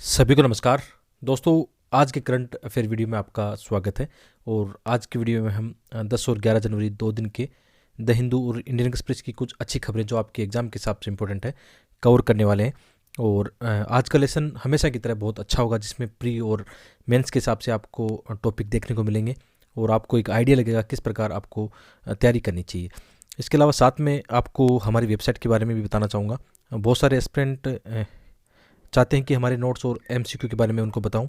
सभी को नमस्कार दोस्तों। आज के करंट अफेयर वीडियो में आपका स्वागत है। और आज की वीडियो में हम 10 और 11 जनवरी 2 दिन के द हिंदू और इंडियन एक्सप्रेस की कुछ अच्छी खबरें जो आपके एग्जाम के हिसाब से इंपॉर्टेंट है कवर करने वाले हैं। और आज का लेसन हमेशा की तरह बहुत अच्छा होगा, जिसमें प्री और मेंस के हिसाब से आपको टॉपिक देखने को मिलेंगे और आपको एक आइडिया लगेगा किस प्रकार आपको तैयारी करनी चाहिए। इसके अलावा साथ में आपको हमारी वेबसाइट के बारे में भी बताना चाहूँगा। बहुत सारे एस्पिरेंट चाहते हैं कि हमारे नोट्स और एमसीक्यू के बारे में उनको बताऊं,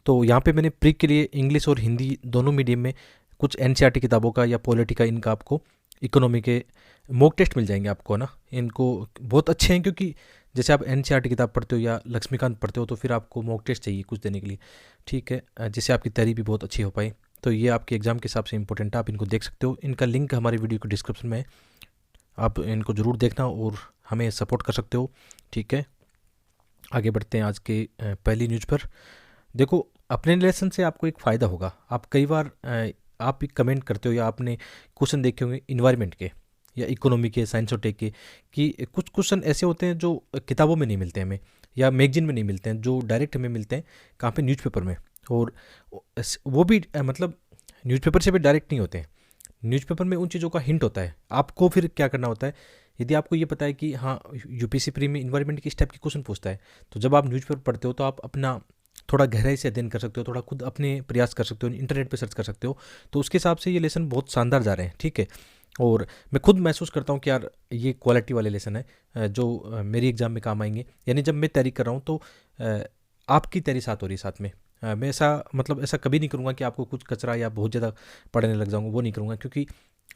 तो यहाँ पे मैंने प्री के लिए इंग्लिश और हिंदी दोनों मीडियम में कुछ एनसीईआरटी किताबों का या पॉलिटी का इनका आपको इकोनॉमी के मॉक टेस्ट मिल जाएंगे आपको, है ना। इनको बहुत अच्छे हैं क्योंकि जैसे आप एनसीईआरटी किताब पढ़ते हो या लक्ष्मीकांत पढ़ते हो तो फिर आपको मॉक टेस्ट चाहिए कुछ देने के लिए, ठीक है, जिससे आपकी तैयारी भी बहुत अच्छी हो पाए। तो ये आपके एग्जाम के हिसाब से इंपॉर्टेंट है, आप इनको देख सकते हो। इनका लिंक हमारी वीडियो के डिस्क्रिप्शन में है, आप इनको ज़रूर देखना और हमें सपोर्ट कर सकते हो, ठीक है। आगे बढ़ते हैं आज के पहली न्यूज़ पर। देखो, अपने लेसन से आपको एक फ़ायदा होगा। आप कई बार आप एक कमेंट करते हो या आपने क्वेश्चन देखे होंगे इन्वायरमेंट के या इकोनॉमी के, साइंस और टेक के, कि कुछ क्वेश्चन ऐसे होते हैं जो किताबों में नहीं मिलते हमें या मैगजीन में नहीं मिलते हैं, जो डायरेक्ट हमें मिलते हैं कहाँ पे, न्यूज़पेपर में। और वो भी मतलब न्यूज़पेपर से भी डायरेक्ट नहीं होते हैं। न्यूज़पेपर में उन चीज़ों का हिंट होता है। आपको फिर क्या करना होता है, यदि आपको ये पता है कि हाँ यूपीएससी प्री में इन्वायरमेंट की इस टाइप के क्वेश्चन पूछता है, तो जब आप न्यूज़पेपर पढ़ते हो तो आप अपना थोड़ा गहराई से अध्ययन कर सकते हो, थोड़ा खुद अपने प्रयास कर सकते हो, इंटरनेट पे सर्च कर सकते हो। तो उसके हिसाब से ये लेसन बहुत शानदार जा रहे हैं, ठीक है। और मैं खुद महसूस करता हूँ कि यार ये क्वालिटी वाले लेसन है जो मेरी एग्ज़ाम में काम आएंगे। यानी जब मैं तैयारी कर रहा हूँ तो आपकी तैयारी साथ हो रही है साथ में। मैं ऐसा मतलब ऐसा कभी नहीं करूँगा कि आपको कुछ कचरा या बहुत ज़्यादा पढ़ने लग जाऊँगा, वो नहीं करूँगा, क्योंकि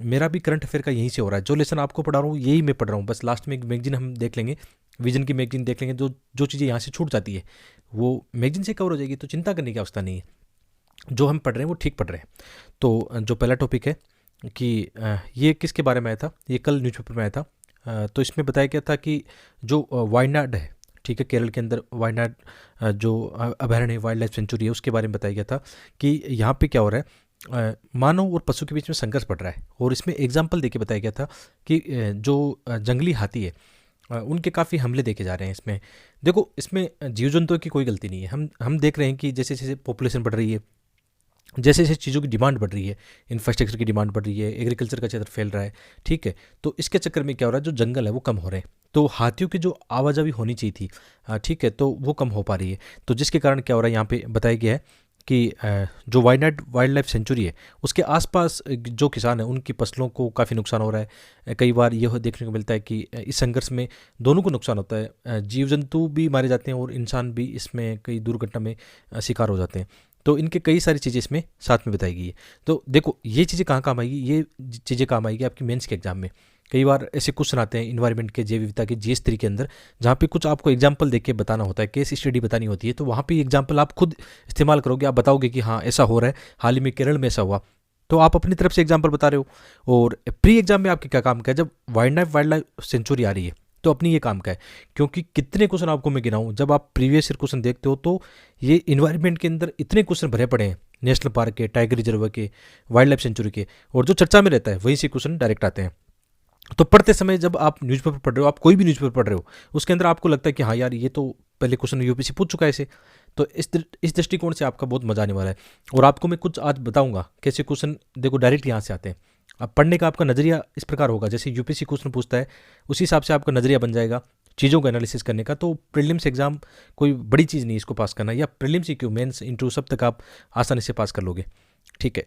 मेरा भी करंट अफेयर का यहीं से हो रहा है। जो लेसन आपको पढ़ा रहा हूँ यही मैं पढ़ रहा हूँ, बस लास्ट में एक मैगजीन हम देख लेंगे, विजन की मैगजीन देख लेंगे। जो जो चीज़ें यहाँ से छूट जाती है वो मैगजीन से कवर हो जाएगी, तो चिंता करने की आवश्यकता नहीं है। जो हम पढ़ रहे हैं वो ठीक पढ़ रहे हैं। तो जो पहला टॉपिक है कि ये किसके बारे में आया था, ये कल न्यूज़पेपर में आया था। तो इसमें बताया गया था कि जो वायनाड है, ठीक है, केरल के अंदर वायनाड जो अभयारण्य वाइल्ड लाइफ सेंचुरी है, उसके बारे में बताया गया था कि यहाँ पे क्या हो रहा है, मानव और पशु के बीच में संघर्ष बढ़ रहा है। और इसमें एग्जाम्पल देके बताया गया था कि जो जंगली हाथी है उनके काफ़ी हमले देखे जा रहे हैं इसमें। देखो, इसमें जीव जंतुओं की कोई गलती नहीं है। हम देख रहे हैं कि जैसे जैसे पॉपुलेशन बढ़ रही है, जैसे जैसे चीज़ों की डिमांड बढ़ रही है, इंफ्रास्ट्रक्चर की डिमांड बढ़ रही है, एग्रीकल्चर का क्षेत्र फैल रहा है, ठीक है, तो इसके चक्कर में क्या हो रहा है, जो जंगल है वो कम हो रहे हैं। तो हाथियों की जो आवाजाही होनी चाहिए थी, ठीक है, तो वो कम हो पा रही है। तो जिसके कारण क्या हो रहा है, यहाँ पे बताया गया है कि जो वायनाड वाइल्ड लाइफ सेंचुरी है उसके आसपास जो किसान हैं उनकी फसलों को काफ़ी नुकसान हो रहा है। कई बार यह देखने को मिलता है कि इस संघर्ष में दोनों को नुकसान होता है, जीव जंतु भी मारे जाते हैं और इंसान भी इसमें कई दुर्घटना में शिकार हो जाते हैं। तो इनके कई सारी चीज़ें इसमें साथ में बताई गई है। तो देखो, ये चीज़ें कहाँ काम आएगी, ये चीज़ें काम आएगी आपकी मेंस के एग्जाम में। कई बार ऐसे क्वेश्चन आते हैं इन्वायरमेंट के, जैव विविधता के, जीएस3 के अंदर, जहाँ पे कुछ आपको एग्जाम्पल देख के बताना होता है, केस स्टडी बतानी होती है। तो वहाँ पे एग्जाम्पल आप खुद इस्तेमाल करोगे, आप बताओगे कि हाँ ऐसा हो रहा है, हाल ही में केरल में ऐसा हुआ, तो आप अपनी तरफ से एग्जाम्पल बता रहे हो। और प्री एग्जाम में आपके क्या काम का है, जब वाइल्ड लाइफ सेंचुरी आ रही है तो अपनी ये काम का है, क्योंकि कितने क्वेश्चन आपको मैं गिनाऊं, जब आप प्रीवियस ईयर क्वेश्चन देखते हो तो ये इन्वायरमेंट के अंदर इतने क्वेश्चन भरे पड़े हैं, नेशनल पार्क के, टाइगर रिजर्व के, वाइल्ड लाइफ सेंचुरी के, और जो चर्चा में रहता है वहीं से क्वेश्चन डायरेक्ट आते हैं। तो पढ़ते समय जब आप न्यूज़पेपर पढ़ रहे हो, आप कोई भी न्यूज़पेपर पढ़ रहे हो, उसके अंदर आपको लगता है कि हाँ यार ये तो पहले क्वेश्चन यूपीएससी पूछ चुका है इसे। तो इस दृष्टिकोण से आपका बहुत मजा आने वाला है। और आपको मैं कुछ आज बताऊंगा कैसे क्वेश्चन देखो डायरेक्ट यहाँ से आते हैं। अब पढ़ने का आपका नज़रिया इस प्रकार होगा, जैसे यूपीएससी क्वेश्चन पूछता है उसी हिसाब से आपका नज़रिया बन जाएगा चीज़ों का एनालिसिस करने का। तो प्रीलिम्स एग्जाम कोई बड़ी चीज़ नहीं इसको पास करना, या प्रीलिम्स ही क्यों, मेंस इंटरव्यू सब तक आप आसानी से पास कर लोगे, ठीक है।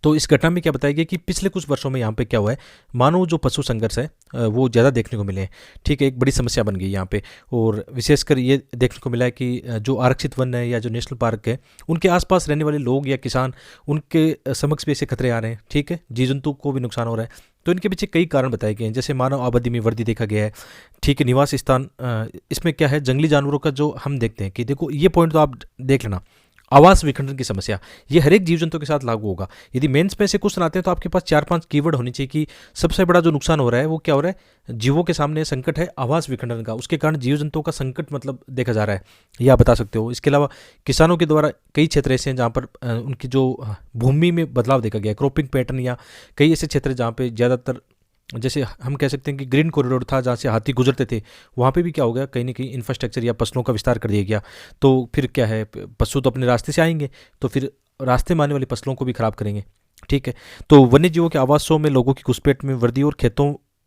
तो इस घटना में क्या बताया गया कि पिछले कुछ वर्षों में यहाँ पे क्या हुआ है, मानव जो पशु संघर्ष है वो ज़्यादा देखने को मिले हैं, ठीक है, एक बड़ी समस्या बन गई यहाँ पे। और विशेषकर ये देखने को मिला है कि जो आरक्षित वन है या जो नेशनल पार्क है उनके आसपास रहने वाले लोग या किसान, उनके समक्ष भी ऐसे खतरे आ रहे हैं, ठीक है, जीव जंतु को भी नुकसान हो रहा है। तो इनके पीछे कई कारण बताए गए हैं, जैसे मानव आबादी में वृद्धि देखा गया है, ठीक है, निवास स्थान, इसमें क्या है, जंगली जानवरों का जो हम देखते हैं कि देखो ये पॉइंट तो आप देख लेना, आवास विखंडन की समस्या, ये हर एक जीव जंतु के साथ लागू होगा। यदि मेंस में से क्वेश्चन आते हैं तो आपके पास 4-5 कीवर्ड होनी चाहिए कि सबसे बड़ा जो नुकसान हो रहा है वो क्या हो रहा है, जीवों के सामने संकट है आवास विखंडन का, उसके कारण जीव जंतुओं का संकट मतलब देखा जा रहा है, यह आप बता सकते हो। इसके अलावा किसानों के द्वारा कई क्षेत्र ऐसे हैं जहाँ पर उनकी जो भूमि में बदलाव देखा गया, क्रॉपिंग पैटर्न, या कई ऐसे क्षेत्र जहाँ पे ज़्यादातर जैसे हम कह सकते हैं कि ग्रीन कॉरिडोर था जहाँ से हाथी गुजरते थे, वहाँ पे भी क्या हो गया, कहीं ना कहीं इंफ्रास्ट्रक्चर या फसलों का विस्तार कर दिया गया। तो फिर क्या है, पशु तो अपने रास्ते से आएंगे, तो फिर रास्ते में आने वाली फसलों को भी खराब करेंगे। ठीक है, तो वन्य जीवों के आवासों में लोगों की घुसपैठ में वृद्धि और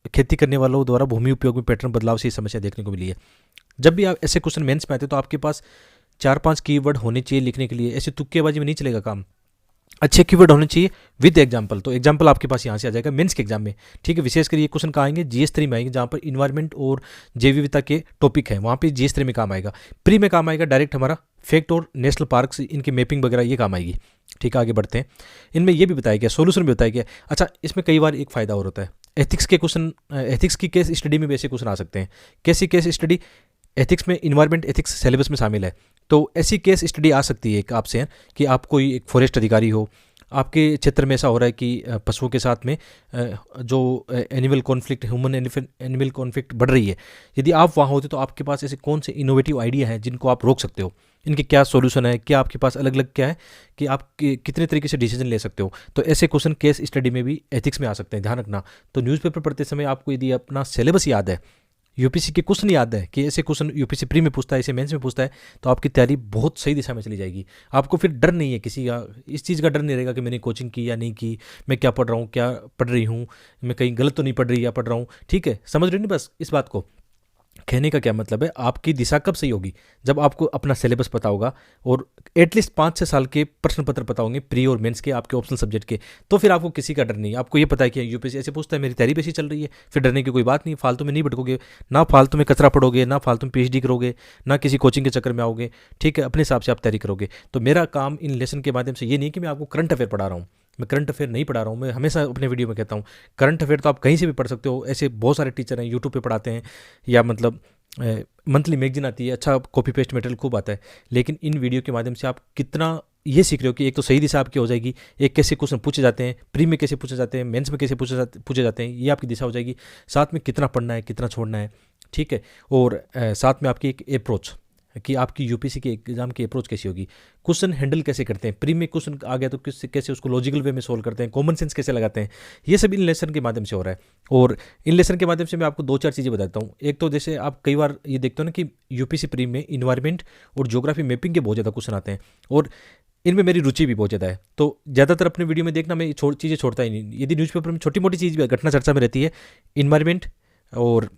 खेती करने वालों द्वारा भूमि उपयोग में पैटर्न बदलाव से ये समस्या देखने को मिली है। जब भी आप ऐसे क्वेश्चन मेंस में आते हैं तो आपके पास 4-5 कीवर्ड होने चाहिए लिखने के लिए, ऐसे तुक्केबाजी में नहीं चलेगा काम। अच्छे कीवर्ड होने चाहिए विद एग्जाम्पल। तो एग्जाम्पल आपके पास यहाँ से आ जाएगा मेंस के एग्जाम में। ठीक है, विशेषकर ये क्वेश्चन कहाँ आएंगे, GS3 में आएंगे, जहाँ पर इन्वायरमेंट और जैव विविधता के टॉपिक है, वहाँ पे GS3 में काम आएगा। प्री में काम आएगा डायरेक्ट हमारा फैक्ट और नेशनल पार्क्स, इनकी मैपिंग वगैरह ये काम आएगी। ठीक है, आगे बढ़ते हैं। इनमें ये भी बताया गया, सोल्यूशन भी बताया गया। अच्छा, इसमें कई बार एक फ़ायदा और होता है, एथिक्स के क्वेश्चन, एथिक्स की केस स्टडी में भी ऐसे क्वेश्चन आ सकते हैं। कैसी केस स्टडी, एथिक्स में इन्वायरमेंट एथिक्स सिलेबस में शामिल है, तो ऐसी केस स्टडी आ सकती है एक आपसे कि आप कोई एक फॉरेस्ट अधिकारी हो, आपके क्षेत्र में ऐसा हो रहा है कि पशुओं के साथ में जो animal conflict, human animal conflict बढ़ रही है। यदि आप वहाँ होते तो आपके पास ऐसे कौन से इनोवेटिव आइडिया हैं जिनको आप रोक सकते हो, इनके क्या सॉल्यूशन है, क्या आपके पास अलग अलग क्या है कि आप कितने तरीके से डिसीजन ले सकते हो। तो ऐसे क्वेश्चन केस स्टडी में भी एथिक्स में आ सकते हैं, ध्यान रखना। तो न्यूज़पेपर पढ़ते समय आपको यदि अपना सिलेबस याद है, यूपीसी के क्वेश्चन याद है कि ऐसे क्वेश्चन यूपीसी प्री में पूछता है, ऐसे मेंस में पूछता है, तो आपकी तैयारी बहुत सही दिशा में चली जाएगी। आपको फिर डर नहीं है किसी का, इस चीज़ का डर नहीं रहेगा कि मैंने कोचिंग की या नहीं की, मैं क्या पढ़ रहा हूँ, क्या पढ़ रही हूँ, मैं कहीं गलत तो नहीं पढ़ रही या पढ़ रहा हूँ। ठीक है, समझ रहे नहीं बस इस बात को। कहने का क्या मतलब है, आपकी दिशा कब सही होगी, जब आपको अपना सिलेबस पता होगा और एटलीस्ट 5-6 साल के प्रश्न पत्र पता होंगे प्री और मेंस के, आपके ऑप्शनल सब्जेक्ट के। तो फिर आपको किसी का डर नहीं है, आपको ये पता है कि यूपीएससी ऐसे पूछता है, मेरी तैयारी भी ऐसी चल रही है, फिर डरने की कोई बात नहीं। फालतू में नहीं भटकोगे, ना फालतू में कचरा पढ़ोगे, ना फालतू में PhD करोगे, ना किसी कोचिंग के चक्कर में आओगे। ठीक है, अपने हिसाब से आप तैयारी करोगे। तो मेरा काम इन लेसन के माध्यम से ये नहीं कि मैं आपको करंट अफेयर पढ़ा रहा हूँ, मैं करंट अफेयर नहीं पढ़ा रहा हूँ। मैं हमेशा अपने वीडियो में कहता हूँ करंट अफेयर तो आप कहीं से भी पढ़ सकते हो, ऐसे बहुत सारे टीचर हैं यूट्यूब पे पढ़ाते हैं, या मतलब मंथली मैगजीन आती है, अच्छा कॉपी पेस्ट मटेरियल खूब आता है। लेकिन इन वीडियो के माध्यम से आप कितना ये सीख रहे हो कि एक तो सही दिशा आपकी हो जाएगी, एक कैसे क्वेश्चन पूछे जाते हैं, प्री में कैसे पूछे जाते हैं, मेंस में कैसे पूछे जाते हैं, ये आपकी दिशा हो जाएगी। साथ में कितना पढ़ना है, कितना छोड़ना है। ठीक है, और साथ में आपकी एक अप्रोच कि आपकी यूपीसी के एग्जाम की अप्रोच कैसी होगी, क्वेश्चन हैंडल कैसे करते हैं, प्री में क्वेश्चन आ गया तो कैसे उसको लॉजिकल वे में सोल्व करते हैं, कॉमन सेंस कैसे लगाते हैं, ये सब इन लेसन के माध्यम से हो रहा है। और इन लेसन के माध्यम से मैं आपको 2-4 चीज़ें बताता हूँ। एक तो जैसे आप कई बार ये देखते हो ना कि यूपीसी प्री में इन्वायरमेंट और ज्योग्राफी मैपिंग के बहुत ज़्यादा क्वेश्चन आते हैं, और इनमें मेरी रुचि भी बहुत ज़्यादा है। तो ज़्यादातर अपने वीडियो में देखना, मैं चीज़ें छोड़ता ही नहीं। यदि न्यूज़पेपर में छोटी मोटी चीज़ भी घटना चर्चा में रहती है, इन्वायरमेंट और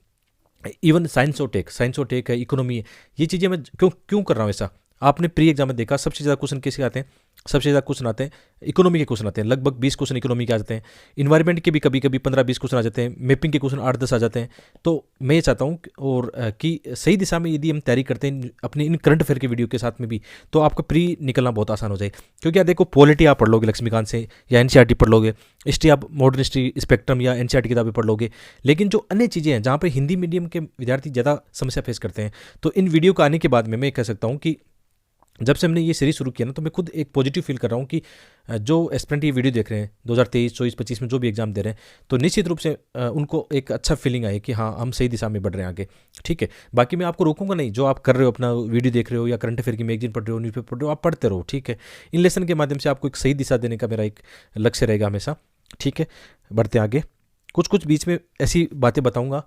इवन साइंस और टेक है, इकोनॉमी है, ये चीज़ें मैं क्यों क्यों कर रहा हूँ ऐसा। आपने प्री एग्जाम में देखा सबसे ज़्यादा क्वेश्चन किसके आते हैं, सबसे ज़्यादा क्वेश्चन आते हैं इकोनॉमी के क्वेश्चन आते हैं, लगभग 20 क्वेश्चन इकोनॉमी के आ जाते हैं। इन्वायरमेंट के भी कभी कभी 15-20 क्वेश्चन आ जाते हैं, मैपिंग के क्वेश्चन 8-10 आ जाते हैं। तो मैं ये चाहता हूँ और कि सही दिशा में यदि हम तैयारी करते हैं अपने इन करंट अफेयर के वीडियो के साथ में भी, तो आपका प्री निकलना बहुत आसान हो जाए। क्योंकि यार देखो, पॉलिटी आप पढ़ लोगे लक्ष्मीकांत से या NCERT पढ़ लोगे, हिस्ट्री आप मॉडर्न हिस्ट्री स्पेक्ट्रम या NCERT किताबें पढ़ लोगे, लेकिन जो अन्य चीज़ें हैं जहाँ पर हिंदी मीडियम के विद्यार्थी ज़्यादा समस्या फेस करते हैं, तो इन वीडियो को आने के बाद में मैं कह सकता हूँ कि जब से हमने ये सीरीज शुरू किया ना, तो मैं खुद एक पॉजिटिव फील कर रहा हूँ कि जो एस्पिरेंट ये वीडियो देख रहे हैं 2023, 24, 25 में जो भी एग्जाम दे रहे हैं, तो निश्चित रूप से उनको एक अच्छा फीलिंग आए कि हाँ हम सही दिशा में बढ़ रहे हैं आगे। ठीक है, बाकी मैं आपको रोकूंगा नहीं, जो आप कर रहे हो, अपना वीडियो देख रहे हो या करंट अफेयर की मैगजीन पढ़ रहे हो, न्यूज़पेपर पढ़ रहे हो, आप पढ़ते रहो। ठीक है, इन लेसन के माध्यम से आपको एक सही दिशा देने का मेरा एक लक्ष्य रहेगा हमेशा। ठीक है, बढ़ते आगे। कुछ बीच में ऐसी बातें बताऊँगा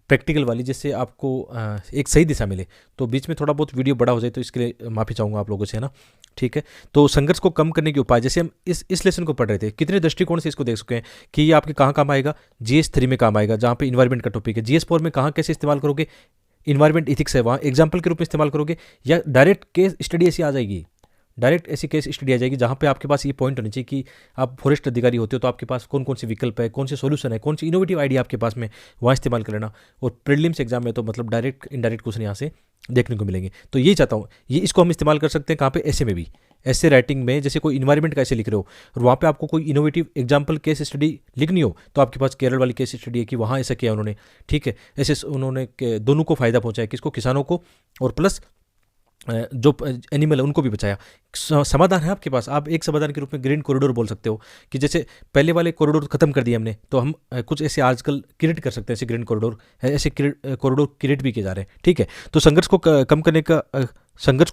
प्रैक्टिकल वाली, जिससे आपको एक सही दिशा मिले। तो बीच में थोड़ा बहुत वीडियो बड़ा हो जाए तो इसके लिए माफ़ी चाहूँगा आप लोगों से, है ना। ठीक है, तो संघर्ष को कम करने के उपाय, जैसे हम इस लेसन को पढ़ रहे थे, कितने दृष्टिकोण से इसको देख सकते हैं कि ये आपके कहाँ काम आएगा। GS3 में काम आएगा, जहाँ पे इन्वायरमेंट का टॉपिक है। GS4 में कहाँ कैसे इस्तेमाल करोगे, इन्वायरमेंट इथिक्स है, वहाँ एग्जाम्पल के रूप में इस्तेमाल करोगे, या डायरेक्ट केस स्टडी ऐसी आ जाएगी, डायरेक्ट ऐसी केस स्टडी आ जाएगी जहाँ पे आपके पास ये पॉइंट होनी चाहिए कि आप फॉरेस्ट अधिकारी होते हो तो आपके पास कौन कौन से विकल्प है, कौन से सॉल्यूशन है, कौन सी इनोवेटिव आइडिया आपके पास में, वहाँ इस्तेमाल कर लेना। और प्रीलिम्स एग्जाम में तो मतलब डायरेक्ट इनडायरेक्ट क्वेश्चन यहाँ से देखने को मिलेंगे। तो यही चाहता हूँ, ये इसको हम इस्तेमाल कर सकते हैं कहाँ पे, ऐसे में भी, ऐसे राइटिंग में, जैसे कोई इन्वायरमेंट का ऐसे लिख रहे हो और वहाँ पे आपको कोई इनोवेटिव एग्जाम्पल केस स्टडी लिखनी हो, तो आपके पास केरल वाली केस स्टडी है कि वहाँ ऐसा किया उन्होंने। ठीक है, ऐसे उन्होंने दोनों को फायदा पहुँचाया, किसको, किसानों को, और प्लस जो एनिमल है उनको भी बचाया। समाधान है आपके पास, आप एक समाधान के रूप में ग्रीन कॉरिडोर बोल सकते हो कि जैसे पहले वाले कॉरिडोर खत्म कर दिए हमने, तो हम कुछ ऐसे आजकल क्रिएट कर सकते हैं, ऐसे ग्रीन कॉरिडोर है, ऐसे कॉरिडोर क्रिएट भी किए जा रहे हैं। ठीक है, तो संघर्ष को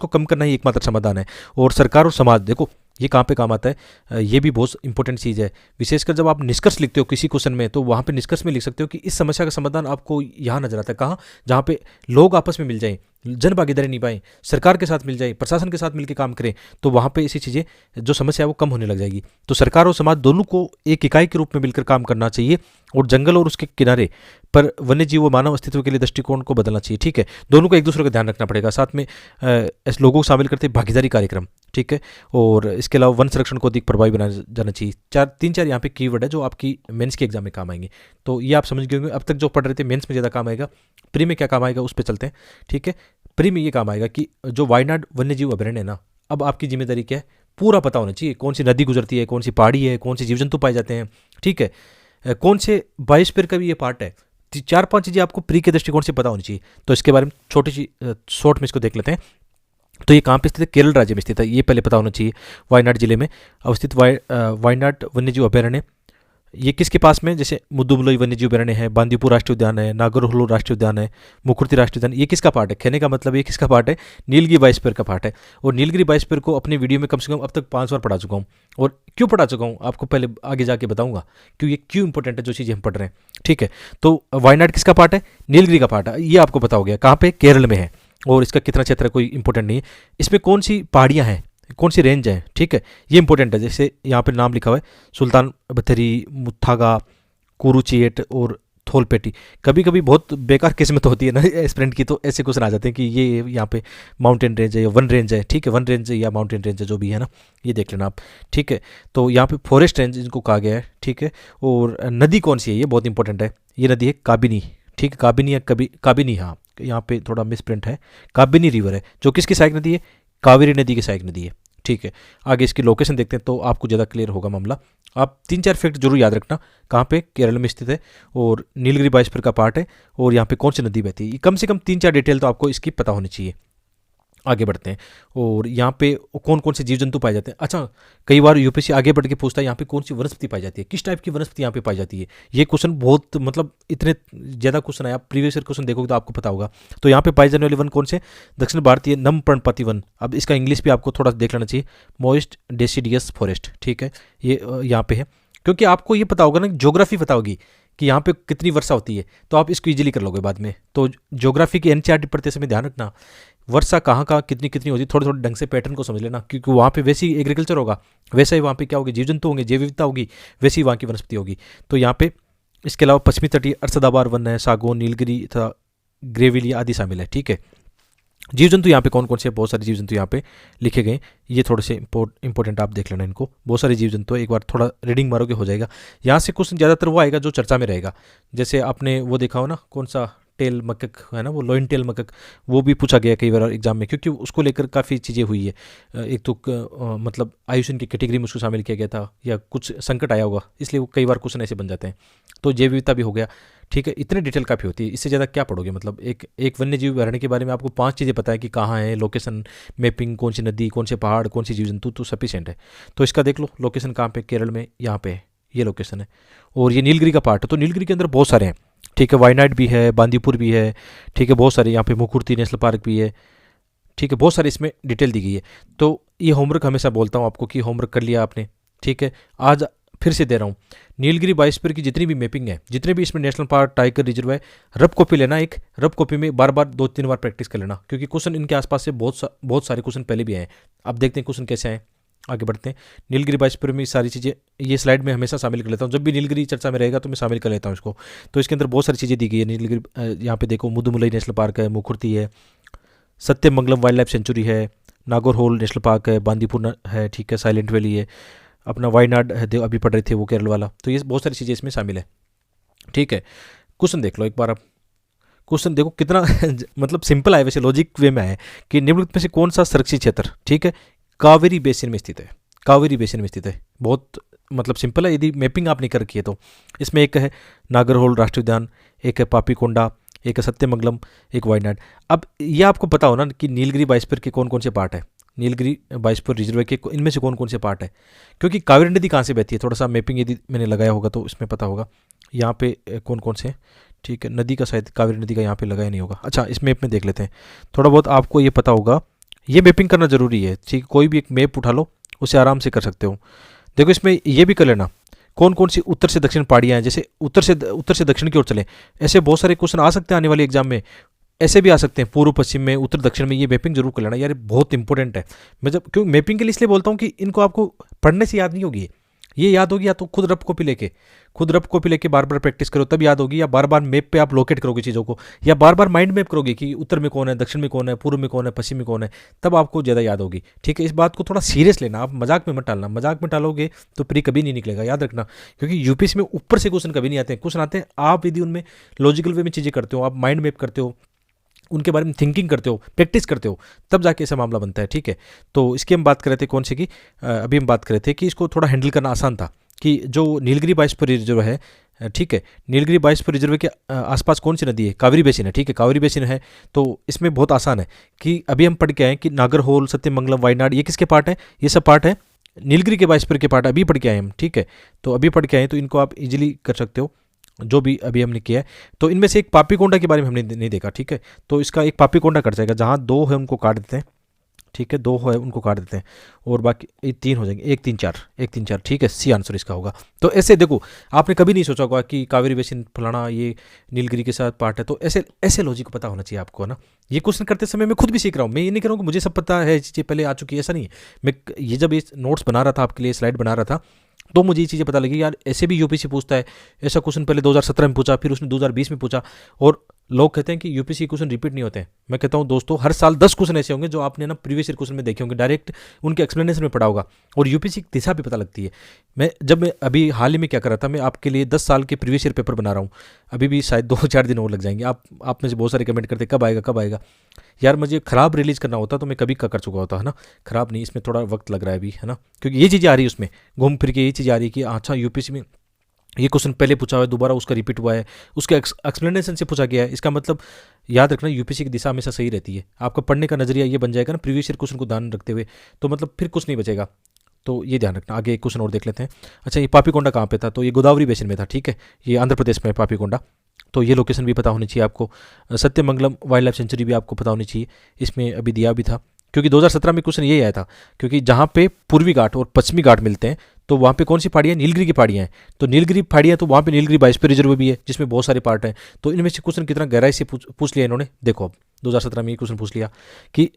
कम करना ही एकमात्र समाधान है। और सरकार और समाज, देखो ये कहाँ पे काम आता है, ये भी बहुत इंपॉर्टेंट चीज़ है। विशेषकर जब आप निष्कर्ष लिखते हो किसी क्वेश्चन में, तो वहाँ पे निष्कर्ष में लिख सकते हो कि इस समस्या का समाधान आपको यहाँ नजर आता है, कहाँ, जहाँ पे लोग आपस में मिल जाएं, जन भागीदारी निभाएं, सरकार के साथ मिल जाए, प्रशासन के साथ मिलकर काम करें, तो वहाँ पे ऐसी चीज़ें जो समस्या है वो कम होने लग जाएगी। तो सरकार और समाज दोनों को एक इकाई के रूप में मिलकर काम करना चाहिए, और जंगल और उसके किनारे पर वन्य जीव व मानव अस्तित्व के लिए दृष्टिकोण को बदलना चाहिए। ठीक है, दोनों को एक दूसरे का ध्यान रखना पड़ेगा, साथ में ऐसे लोगों को शामिल करते भागीदारी कार्यक्रम। ठीक है, और इसके अलावा वन संरक्षण को अधिक प्रभावी बनाया जाना चाहिए। तीन चार यहाँ पे कीवर्ड है जो आपकी मेंस के एग्जाम में काम आएंगे। तो ये आप समझ गए होंगे। अब तक जो पढ़ रहे थे मेंस में ज़्यादा काम आएगा, प्री में क्या काम आएगा उस पर चलते हैं। ठीक है, प्री में ये काम आएगा कि जो वायनाड वन्य जीव अभयारण्य है ना, अब आपकी जिम्मेदारी क्या है, पूरा पता होना चाहिए, कौन सी नदी गुजरती है, कौन सी पहाड़ी है, कौन से जीव जंतु पाए जाते हैं। ठीक है, कौन से बायोस्फीयर का भी ये पार्ट है। चार पांच चीज़ें आपको प्री के दृष्टिकोण से पता होनी चाहिए। तो इसके बारे में छोटी सी शॉर्ट में इसको देख लेते हैं। तो ये कहाँ पे स्थित है, केरल राज्य में स्थित है, ये पहले पता होना चाहिए। वायनाड जिले में अवस्थित वायनाड वन्यजीव अभयारण्य, ये किसके पास में, जैसे मुद्दुमलई वन्यजीव अभयारण्य है, बांदीपुर राष्ट्रीय उद्यान है, नागरहोलो राष्ट्रीय उद्यान है, मुकुर्ती राष्ट्रीय उद्यान, ये किसका पार्ट है, कहने का मतलब ये किसका पार्ट है, नीलगिरी बायोस्फीयर का पार्ट है। और नीलगिरी बायोस्फीयर को अपने वीडियो में कम से कम अब तक 5 बार पढ़ा चुका हूँ। और क्यों पढ़ा चुका हूँ आपको पहले आगे जाके बताऊंगा, क्यों ये क्यों इंपॉर्टेंट है जो चीज़ें हम पढ़ रहे हैं। ठीक है, तो वायनाड किसका पार्ट है, नीलगिरी का पार्ट है, ये आपको पता हो गया, कहाँ पे, केरल में है। और इसका कितना क्षेत्र है कोई इंपॉर्टेंट नहीं है। इसमें कौन सी पहाड़ियाँ हैं, कौन सी रेंज है, ठीक है, ये इंपॉर्टेंट है। जैसे यहाँ पे नाम लिखा हुआ है सुल्तान बथरी, मुत्थागा, कुरुचिएट और थोलपेटी। कभी कभी बहुत बेकार किस्मत होती है ना एस्पिरेंट की, तो ऐसे क्वेश्चन आ जाते हैं कि ये यहाँ पे माउंटेन रेंज है या वन रेंज है। ठीक है, वन रेंज है या माउंटेन रेंज है, जो भी है ना, ये देख लेना आप। ठीक है, तो यहाँ पे फॉरेस्ट रेंज इनको कहा गया है। ठीक है, और नदी कौन सी है, ये बहुत इंपॉर्टेंट है, ये नदी है काबिनी। ठीक है, काबिनी या काबिनी, हाँ यहाँ पे थोड़ा मिसप्रिंट है, काबिनी रिवर है, जो किसकी सहायक नदी है, कावेरी नदी की सहायक नदी है। ठीक है, आगे इसकी लोकेशन देखते हैं तो आपको ज़्यादा क्लियर होगा मामला। आप 3-4 फैक्ट जरूर याद रखना, कहाँ पे, केरल में स्थित है, और नीलगिरी बायोस्फीयर का पार्ट है, और यहाँ पे कौन सी नदी बहती है। कम से कम 3-4 डिटेल तो आपको इसकी पता होनी चाहिए। आगे बढ़ते हैं, और यहाँ पे कौन कौन से जीव जंतु पाए जाते हैं। अच्छा, कई बार यूपीएससी आगे बढ़ के पूछता है यहाँ पे कौन सी वनस्पति पाई जाती है, किस टाइप की वनस्पति यहाँ पे पाई जाती है। ये क्वेश्चन बहुत मतलब इतने ज़्यादा क्वेश्चन है, आप प्रीवियस ईयर क्वेश्चन देखोगे तो आपको पता होगा। तो यहाँ पे पाए जाने वाले वन कौन से, दक्षिण भारतीय नम पर्णपाती वन। अब इसका इंग्लिश भी आपको थोड़ा देख लेना चाहिए, मॉइस्ट डेसिडियस फॉरेस्ट। ठीक है, ये यहाँ पे है, क्योंकि आपको ये पता होगा ना, ज्योग्राफी पता होगी कि यहाँ पे कितनी वर्षा होती है, तो आप इसको इजीली कर लोगे बाद में। तो ज्योग्राफी की एनसीईआरटी पढ़ते समय ध्यान रखना, वर्षा कहाँ कहाँ कितनी कितनी होती है, थोड़े थोड़े ढंग से पैटर्न को समझ लेना, क्योंकि वहाँ पे वैसे ही एग्रीकल्चर होगा, वैसा ही वहाँ पे क्या होगी, जीव जंतु होंगे, जैव विविधता होगी, वैसी ही वहाँ की वनस्पति होगी। तो यहाँ पे इसके अलावा पश्चिमी तटीय अरसदाबार वन है, सागौन, नीलगिरी तथा ग्रेविलिया आदि शामिल है। ठीक है, जीव जंतु यहाँ पे कौन कौन से, बहुत सारे जीव जंतु यहाँ पे लिखे गए, ये थोड़े से इंपॉर्टेंट आप देख लेना इनको। बहुत सारे जीव जंतु एक बार थोड़ा रीडिंग मारोगे हो जाएगा। यहाँ से क्वेश्चन ज़्यादातर वो आएगा जो चर्चा में रहेगा। जैसे आपने वो देखा हो ना, कौन सा टेल मकक है ना, वो लोइन टेल मकक, वो भी पूछा गया कई बार एग्जाम में, क्योंकि उसको लेकर काफ़ी चीज़ें हुई है। एक तो मतलब आयुषन की कैटेगरी में उसको शामिल किया गया था, या कुछ संकट आया होगा, इसलिए वो कई बार क्वेश्चन ऐसे बन जाते हैं। तो जैव विविधता भी हो गया। ठीक है, इतने डिटेल काफ़ी होती है, इससे ज़्यादा क्या पढ़ोगे। मतलब एक वन्य जीव अभयारण्य के बारे में आपको 5 चीज़ें पता है कि कहाँ है, लोकेशन, मैपिंग, कौन सी नदी, कौन से पहाड़, कौन सी जीव जंतु, तो सफिशिएंट है। तो इसका देख लो लोकेशन कहाँ पे, केरल में, यहाँ पे है, ये लोकेशन है। और ये नीलगिरी का पार्ट है, तो नीलगिरी के अंदर बहुत सारे हैं। ठीक है, वायनाड भी है, बांदीपुर भी है। ठीक है, बहुत सारे, यहाँ पे मुकुर्ती नेशनल पार्क भी है। ठीक है, बहुत सारे इसमें डिटेल दी गई है। तो ये होमवर्क हमेशा बोलता हूँ आपको कि होमवर्क कर लिया आपने। ठीक है, आज फिर से दे रहा हूँ, नीलगिरी बायोस्फीयर की जितनी भी मैपिंग है, जितने भी इसमें नेशनल पार्क, टाइगर रिजर्व है, रफ कॉपी लेना, एक रफ कॉपी में बार बार 2-3 बार प्रैक्टिस कर लेना, क्योंकि क्वेश्चन इनके आसपास से बहुत सारे क्वेश्चन पहले भी आए हैं। अब देखते हैं क्वेश्चन कैसे आए। आगे बढ़ते हैं। नीलगिरी बायोस्फीयर में सारी चीज़ें, ये स्लाइड में हमेशा शामिल कर लेता हूँ, जब भी नीलगिरी चर्चा में रहेगा तो मैं शामिल कर लेता हूँ इसको। तो इसके अंदर बहुत सारी चीज़ें दी गई है। नीलगिरी यहाँ पे देखो, मुद्दुमलई नेशनल पार्क है, मुकुर्ती है, सत्यमंगलम वाइल्ड लाइफ सेंचुरी है, नागरहोल नेशनल पार्क है, बांदीपुर है, ठीक है, साइलेंट वैली है, अपना वायनाड है, अभी पढ़ रहे थे वो केरल वाला। तो ये बहुत सारी चीज़ें इसमें शामिल है। ठीक है, क्वेश्चन देख लो एक बार आप। क्वेश्चन देखो कितना मतलब सिंपल है, वैसे लॉजिक वे में है कि निम्नलिखित में से कौन सा संरक्षित क्षेत्र, ठीक है, कावेरी बेसिन में स्थित है। कावेरी बेसिन में स्थित है, बहुत मतलब सिंपल है। यदि मैपिंग आपने कर रखी है तो इसमें एक है नागरहोल राष्ट्रीय उद्यान, एक है पापीकोंडा, एक है सत्यमंगलम, एक वायनाड। अब ये आपको पता हो ना कि नीलगिरी बायोस्फीयर के कौन कौन से पार्ट है, नीलगिरी बायोस्फीयर रिजर्व के इनमें से कौन कौन से पार्ट है, क्योंकि कावेरी नदी कहाँ से बहती है, थोड़ा सा मैपिंग यदि मैंने लगाया होगा तो इसमें पता होगा यहाँ पे कौन कौन से। ठीक है, नदी का शायद कावेरी नदी का यहाँ पे लगाया नहीं होगा। अच्छा, इस मैप में देख लेते हैं, थोड़ा बहुत आपको ये पता होगा ये मैपिंग करना ज़रूरी है, ठीक। कोई भी एक मैप उठा लो, उसे आराम से कर सकते हो। देखो इसमें ये भी कर लेना, कौन कौन सी उत्तर से दक्षिण पहाड़ियाँ हैं, जैसे उत्तर से दक्षिण की ओर चले, ऐसे बहुत सारे क्वेश्चन आ सकते हैं आने वाले एग्जाम में। ऐसे भी आ सकते हैं पूर्व पश्चिम में, उत्तर दक्षिण में, ये मैपिंग जरूर कर लेना यार, ये बहुत इंपॉर्टेंट है। मैं जब क्यों मैपिंग के लिए इसलिए बोलता हूँ कि इनको आपको पढ़ने से याद नहीं होगी, ये याद होगी या तो खुद रफ कॉपी लेके बार बार प्रैक्टिस करो तब याद होगी, या बार बार मैप पे आप लोकेट करोगे चीज़ों को, या बार बार माइंड मैप करोगे कि उत्तर में कौन है, दक्षिण में कौन है, पूर्व में कौन है, पश्चिम में कौन है, तब आपको ज़्यादा याद होगी, ठीक है। इस बात को थोड़ा सीरियस लेना, आप मजाक में मत टालना, मजाक में टालोगे तो प्री कभी नहीं निकलेगा, याद रखना। क्योंकि यूपीएससी में ऊपर से क्वेश्चन कभी नहीं आते हैं, क्वेश्चन आते हैं आप यदि उनमें लॉजिकल वे में चीज़ें करते हो, आप माइंड मैप करते हो, उनके बारे में थिंकिंग करते हो, प्रैक्टिस करते हो, तब जाके ऐसा मामला बनता है, ठीक है। तो इसकी हम बात कर रहे थे कौन से की, अभी हम बात कर रहे थे कि इसको थोड़ा हैंडल करना आसान था, कि जो नीलगिरी बायोस्फीयर रिजर्व है, ठीक है, नीलगिरी बायोस्फीयर रिजर्व के आसपास कौन सी नदी है, कावेरी बेसिन है, ठीक है, कावेरी बेसिन है। तो इसमें बहुत आसान है कि अभी हम पढ़ के आए कि नागरहोल, सत्यमंगलम, वायनाड, ये किसके पार्ट है, ये सब पार्ट है नीलगिरी के बायोस्फीयर के पार्ट, अभी पढ़ के आए हम, ठीक है। तो अभी पढ़ के आए तो इनको आप इजीली कर सकते हो, जो भी अभी हमने किया है। तो इनमें से एक पापीकोंडा के बारे में हमने नहीं देखा, ठीक है। तो इसका एक पापीकोंडा कट जाएगा, जहाँ दो है उनको काट देते हैं, ठीक है, दो है उनको काट देते हैं, और बाकी ये तीन हो जाएंगे, एक तीन चार, ठीक है, सी आंसर इसका होगा। तो ऐसे देखो, आपने कभी नहीं सोचा होगा कि कावेरी बेसिन फलाना ये नीलगिरी के साथ पार्ट है, तो ऐसे ऐसे लॉजिक पता होना चाहिए आपको, है ना। ये क्वेश्चन करते समय मैं खुद भी सीख रहा हूँ, मैं ये नहीं कह रहा हूँ कि मुझे सब पता है, चीज़ें पहले आ चुकी है, ऐसा नहीं है। मैं ये जब ये नोट्स बना रहा था आपके लिए, स्लाइड बना रहा था, तो मुझे ये चीज़ें पता लगी यार, ऐसे भी यूपीसी पूछता है, ऐसा क्वेश्चन पहले 2017 में पूछा, फिर उसने 2020 में पूछा, और लोग कहते हैं कि यूपीसी क्वेश्चन रिपीट नहीं होते हैं। मैं कहता हूं दोस्तों, हर साल 10 क्वेश्चन ऐसे होंगे जो आपने ना प्रीवियस ईयर क्वेश्चन में देखे होंगे, डायरेक्ट उनके एक्सप्लेनेशन में पढ़ा होगा, और यूपीसी की दिशा भी पता लगती है। मैं अभी हाल ही में क्या कर रहा था, मैं आपके लिए 10 साल के प्रीवियस ईयर पेपर बना रहा हूँ, अभी भी शायद 2-4 दिन और लग जाएंगे। आप में से बहुत सारे कमेंट करते कब आएगा कब आएगा, यार मुझे ख़राब रिलीज़ करना होता तो मैं कभी का कर चुका होता, है ना। ख़राब नहीं, इसमें थोड़ा वक्त लग रहा है अभी, है ना, क्योंकि ये चीज़ें आ रही है उसमें, घूम फिर के ये चीज़ आ रही है कि अच्छा यूपीसी में ये क्वेश्चन पहले पूछा हुआ है, दोबारा उसका रिपीट हुआ है, उसके एक्सप्लेनेशन से पूछा गया है। इसका मतलब याद रखना, यूपीसी की दिशा हमेशा सही रहती है, आपका पढ़ने का नजरिया ये बन जाएगा ना प्रीवियस ईयर क्वेश्चन को ध्यान रखते हुए, तो मतलब फिर कुछ नहीं बचेगा। तो ये ध्यान रखना। आगे एक क्वेश्चन और देख लेते हैं। अच्छा, ये पापीकोंडा कहाँ पे था, तो ये गोदावरी बेसिन में था, ठीक है, ये आंध्र प्रदेश में है पापीकोंडा। तो ये लोकेशन भी पता होनी चाहिए आपको। सत्यमंगलम वाइल्ड लाइफ सेंचुरी भी आपको पता होनी चाहिए, इसमें अभी दिया भी था, क्योंकि 2017 में क्वेश्चन यही आया था, क्योंकि जहाँ पे पूर्वी घाट और पश्चिमी घाट मिलते हैं, तो वहाँ पे कौन सी पहाड़ियाँ, नीलगिरी की पहाड़ियाँ हैं। तो नीलगिरी पहाड़ियाँ, तो वहाँ पे नीलगिरी बायोस्फीयर रिजर्व भी है, जिसमें बहुत सारे पार्ट हैं। तो इनमें से क्वेश्चन कितना गहराई से पूछ लिया इन्होंने, देखो अब 2017 में ये क्वेश्चन पूछ लिया कि